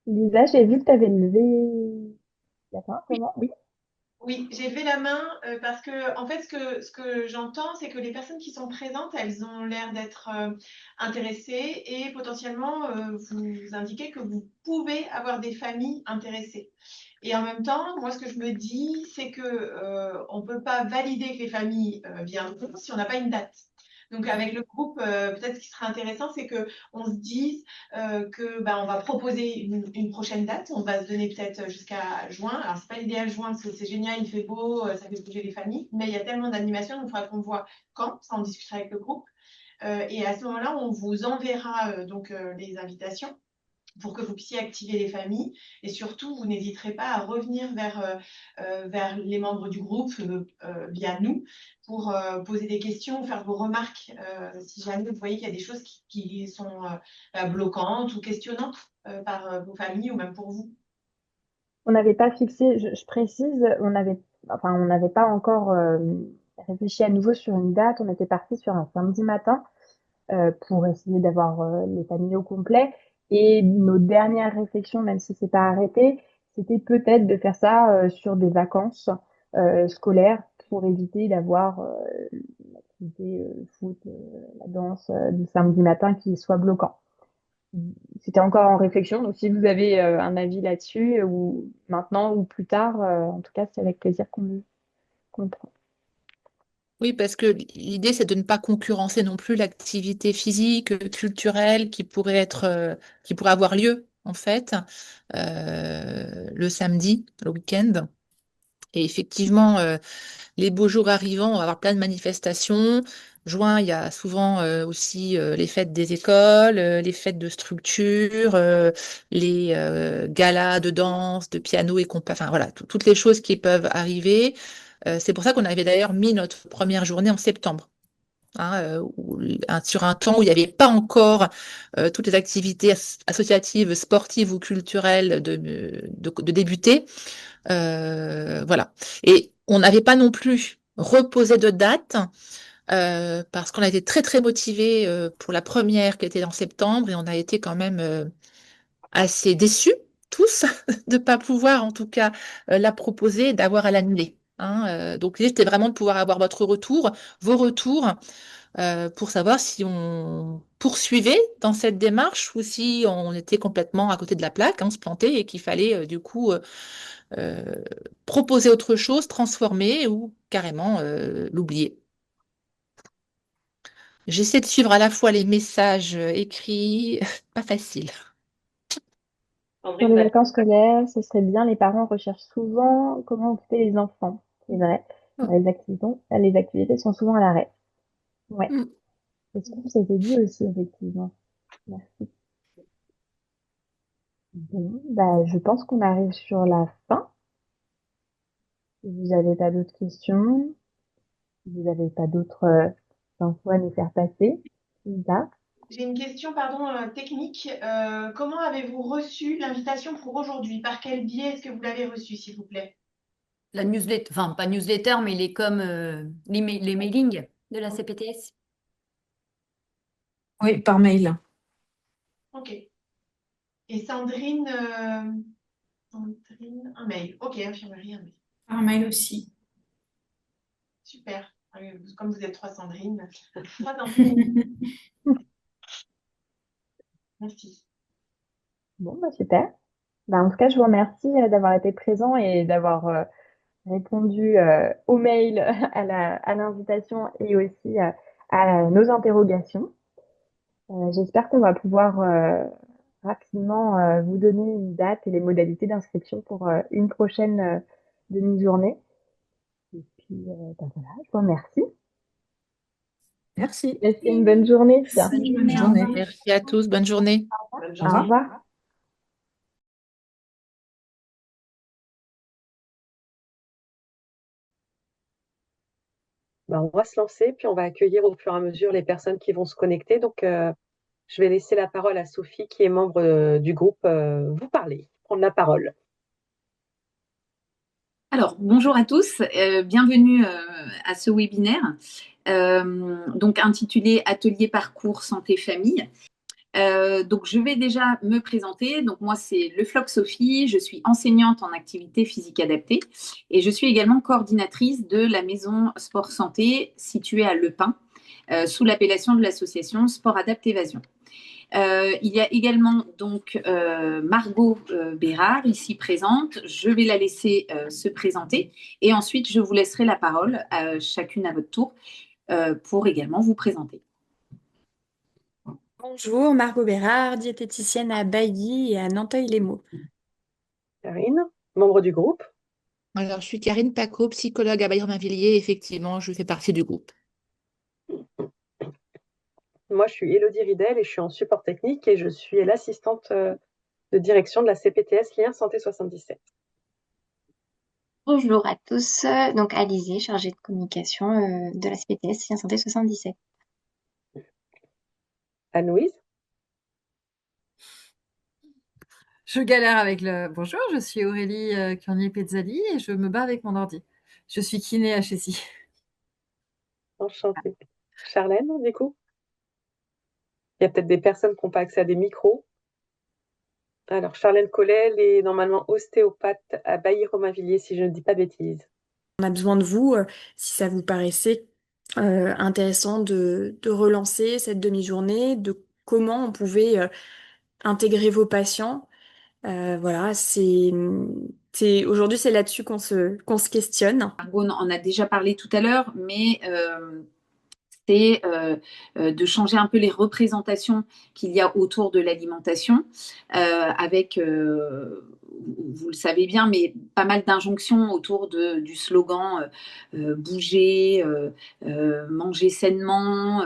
C: Lisa, j'ai vu que tu avais levé la main. Comment? Oui.
G: Oui, j'ai levé la main parce que, en fait, ce que j'entends, c'est que les personnes qui sont présentes, elles ont l'air d'être intéressées et potentiellement, vous indiquez que vous pouvez avoir des familles intéressées. Et en même temps, moi, ce que je me dis, c'est que on ne peut pas valider que les familles viendront si on n'a pas une date. Donc, avec le groupe, peut-être ce qui serait intéressant, c'est qu'on se dise que on va proposer une prochaine date. On va se donner peut-être jusqu'à juin. Alors, c'est pas l'idéal juin, parce que c'est génial, il fait beau, ça fait bouger les familles. Mais il y a tellement d'animations, donc il faudra qu'on voit quand. Ça, on discutera avec le groupe. Et à ce moment-là, on vous enverra les invitations pour que vous puissiez activer les familles. Et surtout, vous n'hésiterez pas à revenir vers les membres du groupe via nous pour poser des questions, faire vos remarques si jamais vous voyez qu'il y a des choses qui sont bloquantes ou questionnantes par vos familles ou même pour vous.
C: On n'avait pas fixé, je précise, on n'avait pas encore réfléchi à nouveau sur une date. On était parti sur un samedi matin pour essayer d'avoir les familles au complet. Et nos dernières réflexions, même si c'est pas arrêté, c'était peut-être de faire ça sur des vacances scolaires pour éviter d'avoir l'activité foot, la danse du samedi matin qui soit bloquant. C'était encore en réflexion, donc si vous avez un avis là-dessus, ou maintenant ou plus tard, en tout cas, c'est avec plaisir qu'on le prend.
A: Oui, parce que l'idée, c'est de ne pas concurrencer non plus l'activité physique, culturelle qui pourrait avoir lieu, en fait, le samedi, le week-end. Et effectivement, les beaux jours arrivant, on va avoir plein de manifestations. Juin, il y a souvent aussi les fêtes des écoles, les fêtes de structure, les galas de danse, de piano et compagnie. Enfin voilà, toutes les choses qui peuvent arriver. C'est pour ça qu'on avait d'ailleurs mis notre première journée en septembre. Hein, sur un temps où il n'y avait pas encore toutes les activités associatives, sportives ou culturelles de débuter. Voilà. Et on n'avait pas non plus reposé de date parce qu'on a été très très motivés pour la première qui était en septembre et on a été quand même assez déçus tous de ne pas pouvoir en tout cas la proposer et d'avoir à l'annuler. Hein. Donc l'idée c'était vraiment de pouvoir avoir votre retour, vos retours pour savoir si on poursuivait dans cette démarche ou si on était complètement à côté de la plaque, hein, on se plantait et qu'il fallait du coup euh, proposer autre chose, transformer ou carrément l'oublier. J'essaie de suivre à la fois les messages écrits, pas facile.
C: Pour les vacances scolaires, ce serait bien. Les parents recherchent souvent comment occuper les enfants. C'est vrai. Les activités sont souvent à l'arrêt. Ouais.
A: Mm.
C: C'est ce qu'on s'était dit aussi, effectivement. Merci. Bon, je pense qu'on arrive sur la fin. Si vous n'avez pas d'autres questions, si vous n'avez pas d'autres infos à nous faire passer, Lisa.
G: J'ai une question, pardon, technique. Comment avez-vous reçu l'invitation pour aujourd'hui? Par quel biais est-ce que vous l'avez reçue, s'il vous plaît?
I: La newsletter, enfin pas newsletter, mais les mailings de la CPTS.
J: Oui, par mail.
G: Ok. Et Sandrine, un mail. Ok, infirmerie, un mail.
H: Par mail aussi.
G: Super. Comme vous êtes trois Sandrine. Trois Sandrine. Merci.
C: Bon, super. En tout cas, je vous remercie d'avoir été présent et d'avoir répondu au mail, à l'invitation et aussi à nos interrogations. J'espère qu'on va pouvoir rapidement vous donner une date et les modalités d'inscription pour une prochaine demi-journée. Et puis, voilà, je vous remercie.
J: Merci.
C: Passez une bonne journée.
J: Bonne journée.
A: Merci à tous, bonne journée.
D: Bonne
C: Au
D: journée.
C: revoir.
K: On va se lancer, puis on va accueillir au fur et à mesure les personnes qui vont se connecter. Donc, je vais laisser la parole à Sophie, qui est membre du groupe Vous parler, prendre la parole.
L: Alors, bonjour à tous, bienvenue à ce webinaire, donc intitulé Atelier parcours santé famille. Donc, je vais déjà me présenter. Donc, moi, c'est Le Floc Sophie. Je suis enseignante en activité physique adaptée et je suis également coordinatrice de la maison Sport Santé située à Le Pin, sous l'appellation de l'association Sport Adapt Évasion. Il y a également donc Margot Bérard ici présente. Je vais la laisser se présenter et ensuite je vous laisserai la parole chacune à votre tour pour également vous présenter.
M: Bonjour, Margot Bérard, diététicienne à Bailly et à Nanteuil-les-Maux.
K: Karine, membre du groupe.
A: Alors, je suis Karine Paco, psychologue à Bailly-Romainvilliers. Effectivement, je fais partie du groupe.
K: Moi, je suis Élodie Ridel et je suis en support technique et je suis l'assistante de direction de la CPTS Lien Santé 77.
B: Bonjour à tous, donc Alizée, chargée de communication de la CPTS Lien Santé 77.
K: Anne-Louise.
N: Je galère avec le... Bonjour, je suis Aurélie Curnier-Pezzali et je me bats avec mon ordi. Je suis kiné à HSI.
K: Enchantée. Charlène, du coup. Il y a peut-être des personnes qui n'ont pas accès à des micros. Alors, Charlène Collet est normalement ostéopathe à Bailly-Romainvilliers, si je ne dis pas de bêtises.
M: On a besoin de vous, si ça vous paraissait intéressant de relancer cette demi-journée, de comment on pouvait intégrer vos patients. Voilà, aujourd'hui, c'est là-dessus qu'on se questionne.
L: Margot en a déjà parlé tout à l'heure, mais c'est de changer un peu les représentations qu'il y a autour de l'alimentation, avec, vous le savez bien, mais pas mal d'injonctions autour du slogan bouger, manger sainement.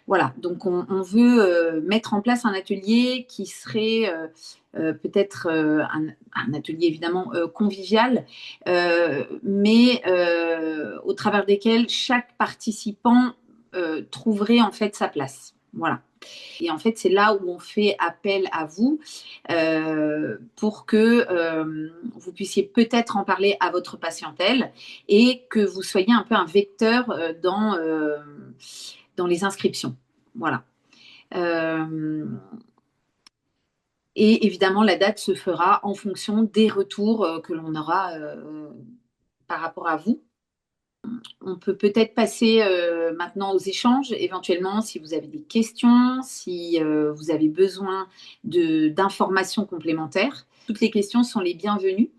L: Voilà, donc on veut mettre en place un atelier qui serait peut-être un atelier évidemment convivial, mais au travers desquels chaque participant trouverait en fait sa place. Voilà. Et en fait, c'est là où on fait appel à vous pour que vous puissiez peut-être en parler à votre patientèle et que vous soyez un peu un vecteur dans les inscriptions. Voilà. Et évidemment, la date se fera en fonction des retours que l'on aura par rapport à vous. On peut peut-être passer maintenant aux échanges, éventuellement si vous avez des questions, si vous avez besoin d'informations complémentaires. Toutes les questions sont les bienvenues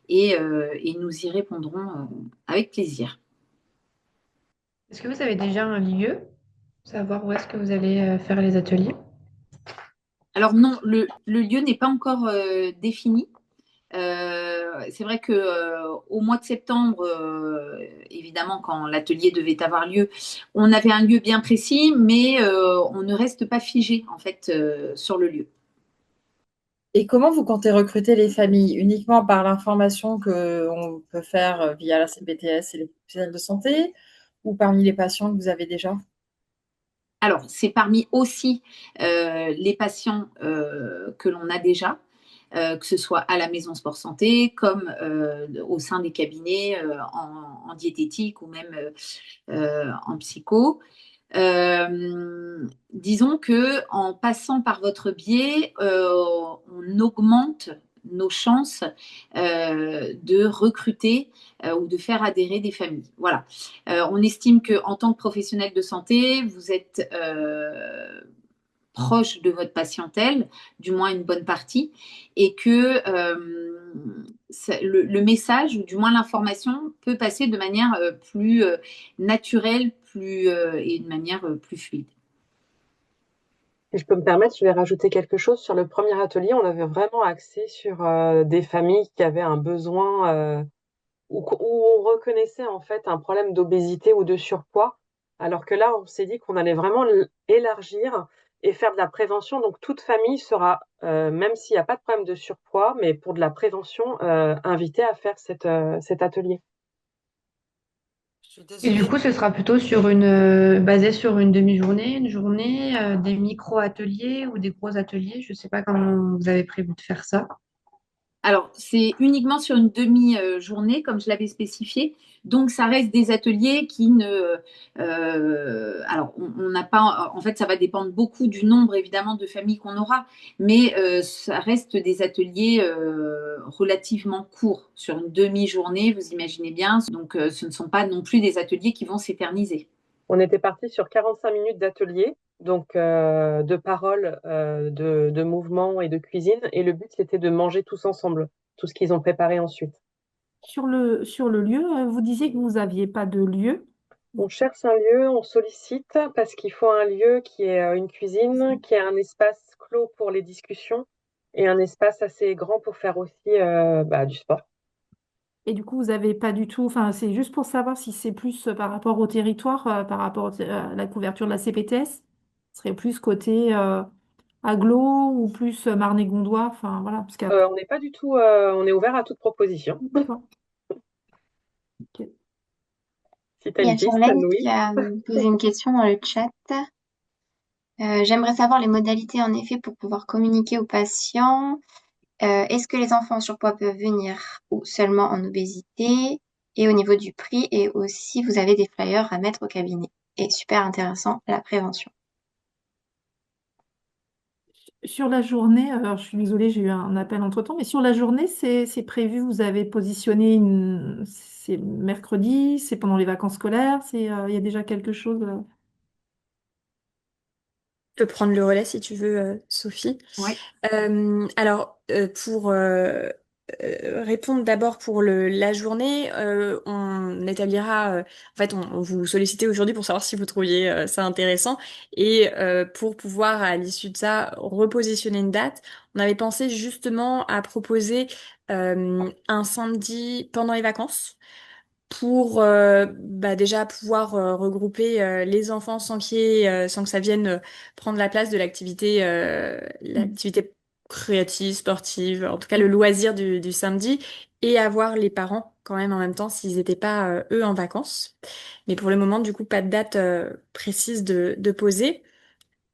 L: et nous y répondrons avec plaisir.
O: Est-ce que vous avez déjà un lieu, savoir où est-ce que vous allez faire les ateliers?
L: Alors non, le lieu n'est pas encore défini. C'est vrai que au mois de septembre, évidemment, quand l'atelier devait avoir lieu, on avait un lieu bien précis, mais on ne reste pas figé en fait sur le lieu.
N: Et comment vous comptez recruter les familles? Uniquement par l'information qu'on peut faire via la CPTS et les professionnels de santé ou parmi les patients que vous avez déjà?
L: Alors, c'est parmi aussi les patients que l'on a déjà. Que ce soit à la maison sport santé, comme au sein des cabinets en diététique ou même en psycho. Disons que en passant par votre biais, on augmente nos chances de recruter ou de faire adhérer des familles. Voilà. On estime qu'en tant que professionnel de santé, vous êtes proche de votre patientèle, du moins une bonne partie, et que le message, ou du moins l'information, peut passer de manière plus naturelle et de manière plus fluide.
K: Si je peux me permettre, je vais rajouter quelque chose. Sur le premier atelier, on avait vraiment axé sur des familles qui avaient un besoin où on reconnaissait en fait un problème d'obésité ou de surpoids, alors que là, on s'est dit qu'on allait vraiment élargir et faire de la prévention. Donc, toute famille sera, même s'il n'y a pas de problème de surpoids, mais pour de la prévention, invitée à faire cet atelier.
O: Et du coup, ce sera plutôt basé sur une demi-journée, une journée, des micro-ateliers ou des gros ateliers. Je ne sais pas comment vous avez prévu de faire ça.
L: Alors, c'est uniquement sur une demi-journée, comme je l'avais spécifié. Donc, ça reste des ateliers qui ne... alors, on n'a pas... En fait, ça va dépendre beaucoup du nombre, évidemment, de familles qu'on aura. Mais ça reste des ateliers relativement courts. Sur une demi-journée, vous imaginez bien. Donc, ce ne sont pas non plus des ateliers qui vont s'éterniser.
K: On était parti sur 45 minutes d'atelier, donc de parole, de mouvement et de cuisine. Et le but, c'était de manger tous ensemble, tout ce qu'ils ont préparé ensuite.
P: Sur le lieu, vous disiez que vous n'aviez pas de lieu.
K: On cherche un lieu, on sollicite parce qu'il faut un lieu qui est une cuisine, qui est un espace clos pour les discussions et un espace assez grand pour faire aussi du sport.
P: Et du coup, vous n'avez pas du tout, enfin, c'est juste pour savoir si c'est plus par rapport au territoire, par rapport à la couverture de la CPTS, ce serait plus côté agglo ou plus Marne-et-Gondois, enfin voilà, parce qu'après.
K: On n'est pas du tout, on est ouvert à toute proposition.
P: D'accord. Ok.
K: Si tu as
B: Il y
K: une
B: a
K: piste,
B: Charlène
K: Louis.
B: qui a posé une question dans le chat. J'aimerais savoir les modalités en effet pour pouvoir communiquer aux patients. Est-ce que les enfants en surpoids peuvent venir ou seulement en obésité? Et au niveau du prix, et aussi vous avez des flyers à mettre au cabinet. Et super intéressant, la prévention.
P: Sur la journée, alors je suis désolée, j'ai eu un appel entre-temps, mais sur la journée, c'est prévu, vous avez positionné c'est mercredi, c'est pendant les vacances scolaires, il y a déjà quelque chose.
M: Je peux prendre le relais si tu veux, Sophie.
L: Ouais.
M: Pour répondre d'abord pour la journée, on établira, en fait, on vous sollicitez aujourd'hui pour savoir si vous trouviez ça intéressant et pour pouvoir, à l'issue de ça, repositionner une date, on avait pensé justement à proposer un samedi pendant les vacances pour déjà pouvoir regrouper les enfants sans que ça vienne prendre la place de l'activité créative, sportive, en tout cas le loisir du samedi, et avoir les parents quand même en même temps s'ils n'étaient pas eux en vacances. Mais pour le moment, du coup, pas de date précise de poser.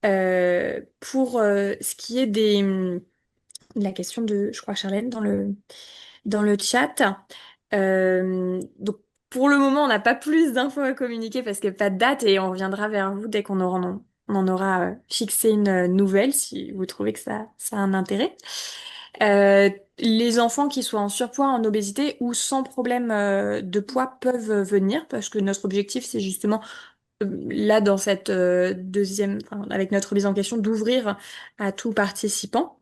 M: Pour ce qui est de la question de, je crois, Charlène, dans le chat. Donc, pour le moment, on n'a pas plus d'infos à communiquer parce que pas de date et on reviendra vers vous dès on en aura fixé une nouvelle si vous trouvez que ça a un intérêt. Les enfants qui soient en surpoids, en obésité ou sans problème de poids peuvent venir parce que notre objectif, c'est justement là dans cette avec notre mise en question, d'ouvrir à tout participant.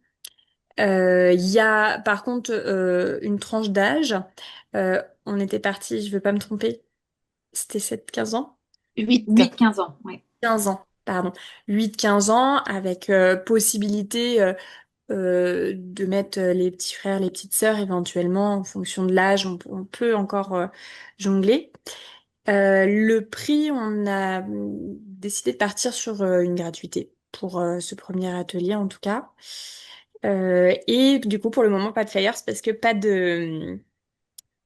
M: Il y a par contre une tranche d'âge. On était parti, je veux pas me tromper, c'était 7-15 ans?
L: 8-15 ans, ouais.
M: 15 ans, pardon. 8-15 ans avec possibilité de mettre les petits frères, les petites sœurs éventuellement en fonction de l'âge, on peut encore jongler. Le prix, on a décidé de partir sur une gratuité pour ce premier atelier en tout cas. Et du coup, pour le moment, pas de flyers parce que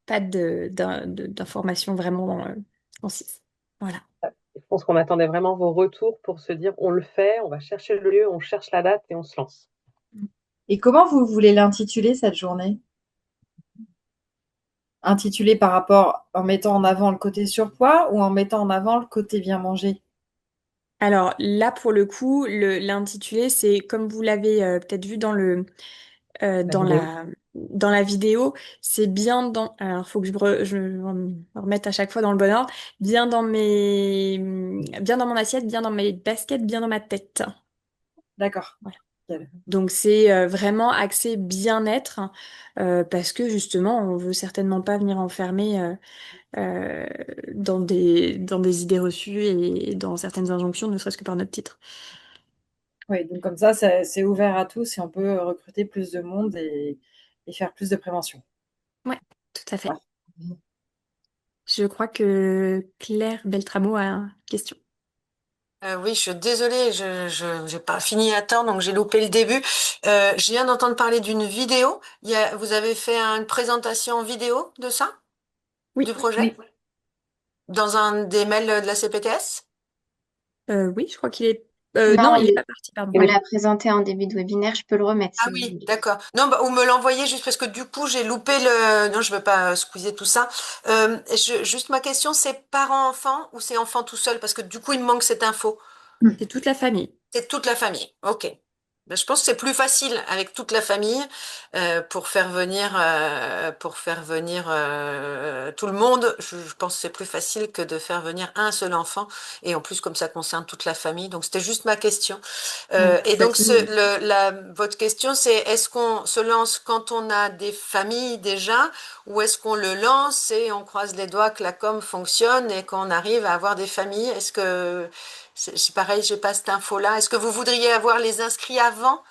M: d'informations vraiment concises. Voilà.
K: Je pense qu'on attendait vraiment vos retours pour se dire on le fait, on va chercher le lieu, on cherche la date et on se lance.
N: Et comment vous voulez l'intituler cette journée? Intitulé par rapport en mettant en avant le côté surpoids ou en mettant en avant le côté bien manger?
M: Alors là, pour le coup, l'intitulé, c'est comme vous l'avez peut-être vu
K: Vidéo.
M: dans la vidéo, c'est bien dans. Alors, faut que je me remette à chaque fois dans le bon ordre. Bien dans mon assiette, bien dans mes baskets, bien dans ma tête.
N: D'accord.
M: Voilà. Donc c'est vraiment axé bien-être parce que justement, on veut certainement pas venir enfermer dans des idées reçues et dans certaines injonctions, ne serait-ce que par notre titre.
N: Oui, donc comme ça, c'est ouvert à tous et on peut recruter plus de monde et faire plus de prévention.
M: Ouais, tout à fait.
N: Ouais.
M: Je crois que Claire Beltramo a une question.
Q: Oui, je suis désolée, je j'ai pas fini à temps, donc j'ai loupé le début. Je viens d'entendre parler d'une vidéo. Vous avez fait une présentation vidéo de ça,
M: Oui.
Q: du projet, dans un des mails de la CPTS?
M: Oui, je crois qu'il est.
B: Non,
M: Non, il n'est pas parti, pardon.
B: on l'a présenté en début de webinaire, je peux le remettre
Q: Ah
B: si vous
Q: oui,
B: voulez.
Q: d'accord. Non, ou me l'envoyer juste parce que du coup, j'ai loupé le. Non, je veux pas squeezer tout ça. Juste ma question, c'est parent-enfant ou c'est enfant tout seul? Parce que du coup, il me manque cette info.
M: C'est toute la famille.
Q: C'est toute la famille. Ok. Ben, je pense que c'est plus facile avec toute la famille pour faire venir tout le monde. Je pense que c'est plus facile que de faire venir un seul enfant. Et en plus, comme ça concerne toute la famille. Donc, c'était juste ma question. Et donc, votre question, c'est est-ce qu'on se lance quand on a des familles déjà, ou est-ce qu'on le lance et on croise les doigts que la com fonctionne et qu'on arrive à avoir des familles? Est-ce que c'est pareil, j'ai pas cette info-là. Est-ce que vous voudriez avoir les inscrits avant?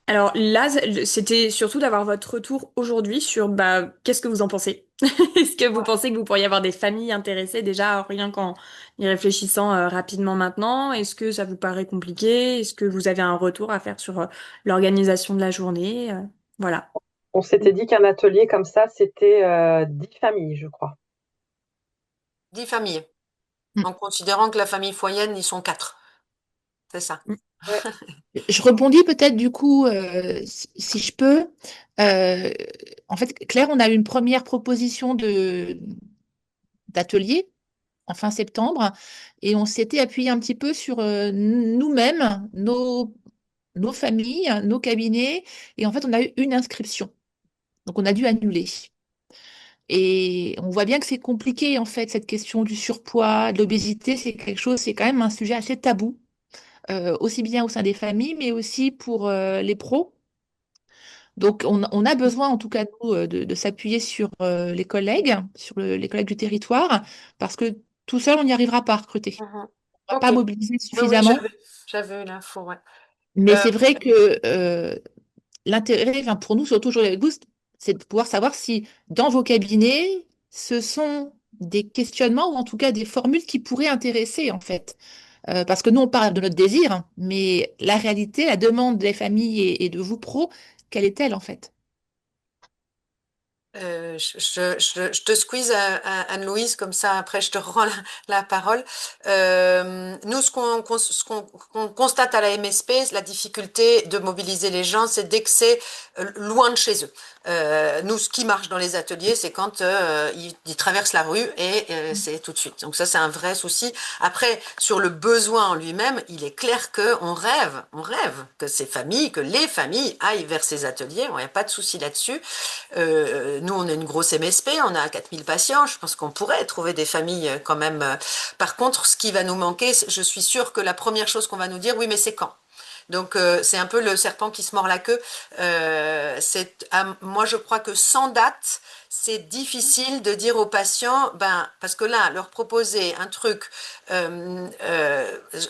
M: Alors là, c'était surtout d'avoir votre retour aujourd'hui sur bah, qu'est-ce que vous en pensez? Est-ce que vous pensez que vous pourriez avoir des familles intéressées déjà, rien qu'en y réfléchissant rapidement maintenant? Est-ce que ça vous paraît compliqué? Est-ce que vous avez un retour à faire sur l'organisation de la journée? Voilà.
K: On s'était dit qu'un atelier comme ça, c'était 10 familles, je crois.
Q: 10 familles, en considérant que la famille foyenne, ils sont 4. C'est ça.
K: Ouais.
A: Je rebondis peut-être du coup, si je peux. Euh, En fait, Claire, on a eu une première proposition d'atelier en fin septembre et on s'était appuyé un petit peu sur nous-mêmes, nos familles, nos cabinets, et en fait, on a eu une inscription. Donc, on a dû annuler. Et on voit bien que c'est compliqué, en fait, cette question du surpoids, de l'obésité, c'est quelque chose, c'est quand même un sujet assez tabou, aussi bien au sein des familles, mais aussi pour les pros. Donc, on a besoin, en tout cas, nous, de s'appuyer sur les collègues, sur les collègues du territoire, parce que tout seul, on n'y arrivera pas à recruter.
Q: Mhm.
A: On ne va
Q: Ok.
A: pas mobiliser
Q: Oui, oui,
A: suffisamment.
Q: j'avais eu l'info, ouais.
A: Mais c'est vrai que l'intérêt, enfin, pour nous, surtout aujourd'hui avec vous, c'est de pouvoir savoir si dans vos cabinets, ce sont des questionnements ou en tout cas des formules qui pourraient intéresser en fait. Parce que nous, on parle de notre désir, hein, mais la réalité, la demande des familles et de vous pros, quelle est-elle en fait?
Q: Je te squeeze, Anne-Louise, comme ça après je te rends la parole. Nous, qu'on constate à la MSP, la difficulté de mobiliser les gens, c'est dès que c'est loin de chez eux. Nous, ce qui marche dans les ateliers, c'est quand ils traversent la rue et c'est tout de suite. Donc ça, c'est un vrai souci. Après, sur le besoin en lui-même, il est clair que on rêve que ces familles, que les familles aillent vers ces ateliers. Il n'y a pas de souci là-dessus. Nous, on est une grosse MSP, on a 4000 patients. Je pense qu'on pourrait trouver des familles quand même. Par contre, ce qui va nous manquer, je suis sûre que la première chose qu'on va nous dire, oui, mais c'est quand? Donc, c'est un peu le serpent qui se mord la queue. Moi, je crois que sans date, c'est difficile de dire aux patients, ben, parce que là, leur proposer un truc,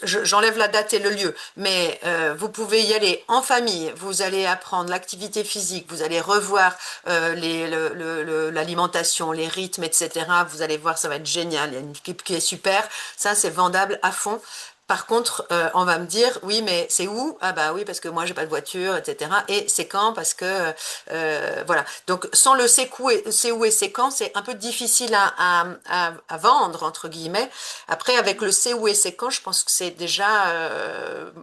Q: j'enlève la date et le lieu, mais vous pouvez y aller en famille, vous allez apprendre l'activité physique, vous allez revoir l'alimentation, les rythmes, etc. Vous allez voir, ça va être génial. Il y a une équipe qui est super. Ça, c'est vendable à fond. Par contre, on va me dire, oui, mais c'est où? Ah bah oui, parce que moi, j'ai pas de voiture, etc. Et c'est quand? Parce que, voilà. Donc, sans le c'est où et c'est quand, c'est un peu difficile à vendre, entre guillemets. Après, avec le c'est où et c'est quand, je pense que c'est déjà,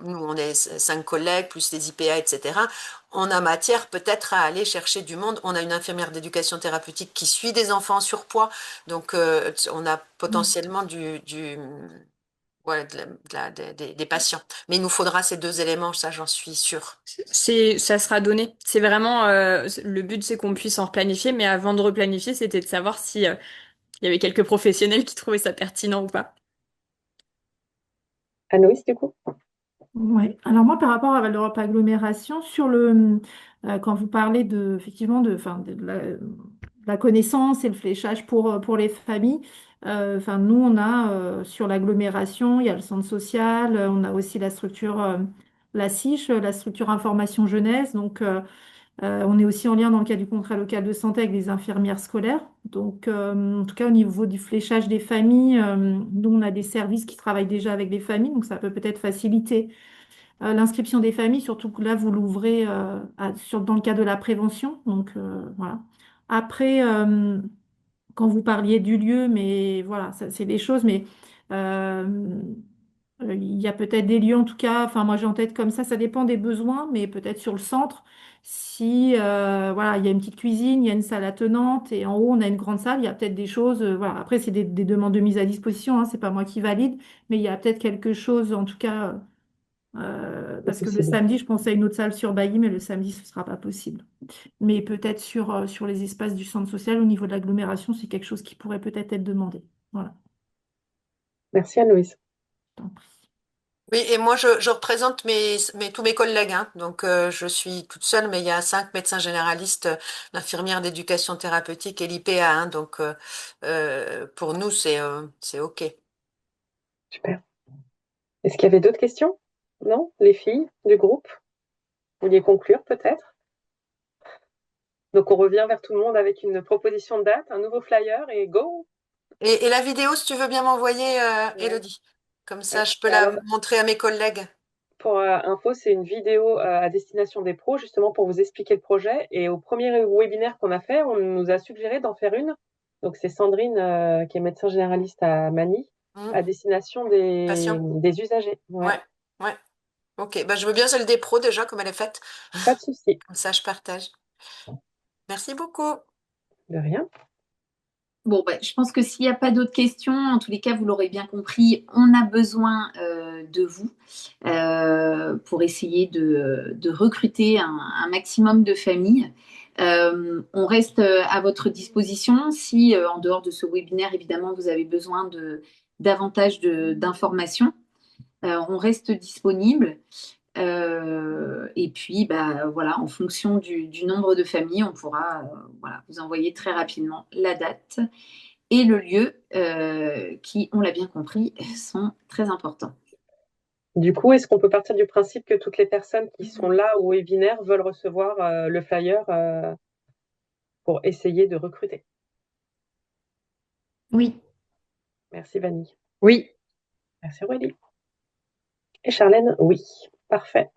Q: nous, on est 5 collègues, plus les IPA, etc. On a matière peut-être à aller chercher du monde. On a une infirmière d'éducation thérapeutique qui suit des enfants en surpoids. Donc, on a potentiellement ouais, des patients. Mais il nous faudra ces 2 éléments, ça j'en suis sûre.
M: Ça sera donné. C'est vraiment le but, c'est qu'on puisse en replanifier, mais avant de replanifier, c'était de savoir si il y avait quelques professionnels qui trouvaient ça pertinent ou pas.
K: Anaïs, du coup?
P: Ouais. Alors moi, par rapport à Val d'Europe Agglomération, quand vous parlez effectivement enfin, de la connaissance et le fléchage pour les familles, enfin, nous, on a sur l'agglomération, il y a le centre social, on a aussi la structure, la SICH, la structure information jeunesse. Donc, on est aussi en lien dans le cadre du contrat local de santé avec les infirmières scolaires. Donc, en tout cas, au niveau du fléchage des familles, nous, on a des services qui travaillent déjà avec les familles, donc ça peut peut-être faciliter l'inscription des familles, surtout que là, vous l'ouvrez dans le cadre de la prévention. Donc, voilà. Après, quand vous parliez du lieu, mais voilà, c'est des choses, mais euh, il y a peut-être des lieux, en tout cas, enfin, moi j'ai en tête comme ça dépend des besoins, mais peut-être sur le centre, si voilà, il y a une petite cuisine, il y a une salle attenante, et en haut, on a une grande salle, il y a peut-être des choses, voilà. Après, c'est des demandes de mise à disposition, hein, c'est pas moi qui valide, mais il y a peut-être quelque chose, en tout cas Parce
K: C'est
P: que le
K: possible.
P: samedi, je pensais à une autre salle sur Bailly, mais le samedi, ce ne sera pas possible. Mais peut-être sur les espaces du centre social, au niveau de l'agglomération, c'est quelque chose qui pourrait peut-être être demandé. Voilà.
K: Merci Anne-Louise.
P: Tant pis.
Q: Oui, et moi, je représente tous mes collègues, hein. Donc, je suis toute seule, mais il y a 5 médecins généralistes, l'infirmière d'éducation thérapeutique et l'IPA, hein. Donc, pour nous, c'est OK.
K: Super. Est-ce qu'il y avait d'autres questions? Non? Les filles du groupe? Vous vouliez conclure peut-être? Donc on revient vers tout le monde avec une proposition de date, un nouveau flyer et go!
Q: Et la vidéo, si tu veux bien m'envoyer,
K: Ouais.
Q: Élodie. Comme ça,
K: Ouais.
Q: je peux la
K: Alors,
Q: montrer à mes collègues.
K: pour info, c'est une vidéo à destination des pros, justement pour vous expliquer le projet. Et au premier webinaire qu'on a fait, on nous a suggéré d'en faire une. Donc c'est Sandrine, qui est médecin généraliste à Manny, à destination
Q: Patient.
K: des usagers. Ouais,
Q: Ouais, ouais. OK. Bah, je veux bien celle des pros déjà, comme elle est faite.
K: pas de souci.
Q: Comme ça, je partage. Merci beaucoup.
K: De rien.
L: Bon, je pense que s'il n'y a pas d'autres questions, en tous les cas, vous l'aurez bien compris, on a besoin de vous pour essayer de recruter un maximum de familles. On reste à votre disposition si, en dehors de ce webinaire, évidemment, vous avez besoin davantage d'informations. On reste disponible. Et puis, voilà, en fonction du nombre de familles, on pourra voilà, vous envoyer très rapidement la date et le lieu qui, on l'a bien compris, sont très importants.
K: Du coup, est-ce qu'on peut partir du principe que toutes les personnes qui sont là au webinaire veulent recevoir le flyer pour essayer de recruter?
O: Oui.
K: Merci Vanille.
N: Oui.
K: Merci Aurélie. Et Charlène, oui. Parfait.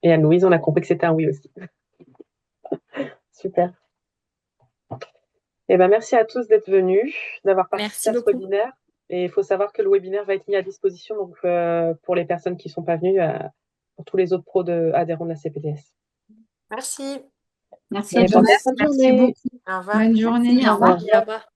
K: Et Anne-Louise, on a compris que c'était un oui aussi. Super. Eh ben, merci à tous d'être venus, d'avoir participé
M: Merci
K: à ce
M: beaucoup.
K: webinaire. Et il faut savoir que le webinaire va être mis à disposition donc, pour les personnes qui ne sont pas venues, pour tous les autres pros adhérents de la CPTS.
Q: Merci.
L: Merci à
K: Bonne
L: tous.
K: journée.
L: Merci beaucoup.
Q: Au revoir.
O: Bonne journée.
L: Merci, au revoir.
K: Au revoir.
N: Au revoir.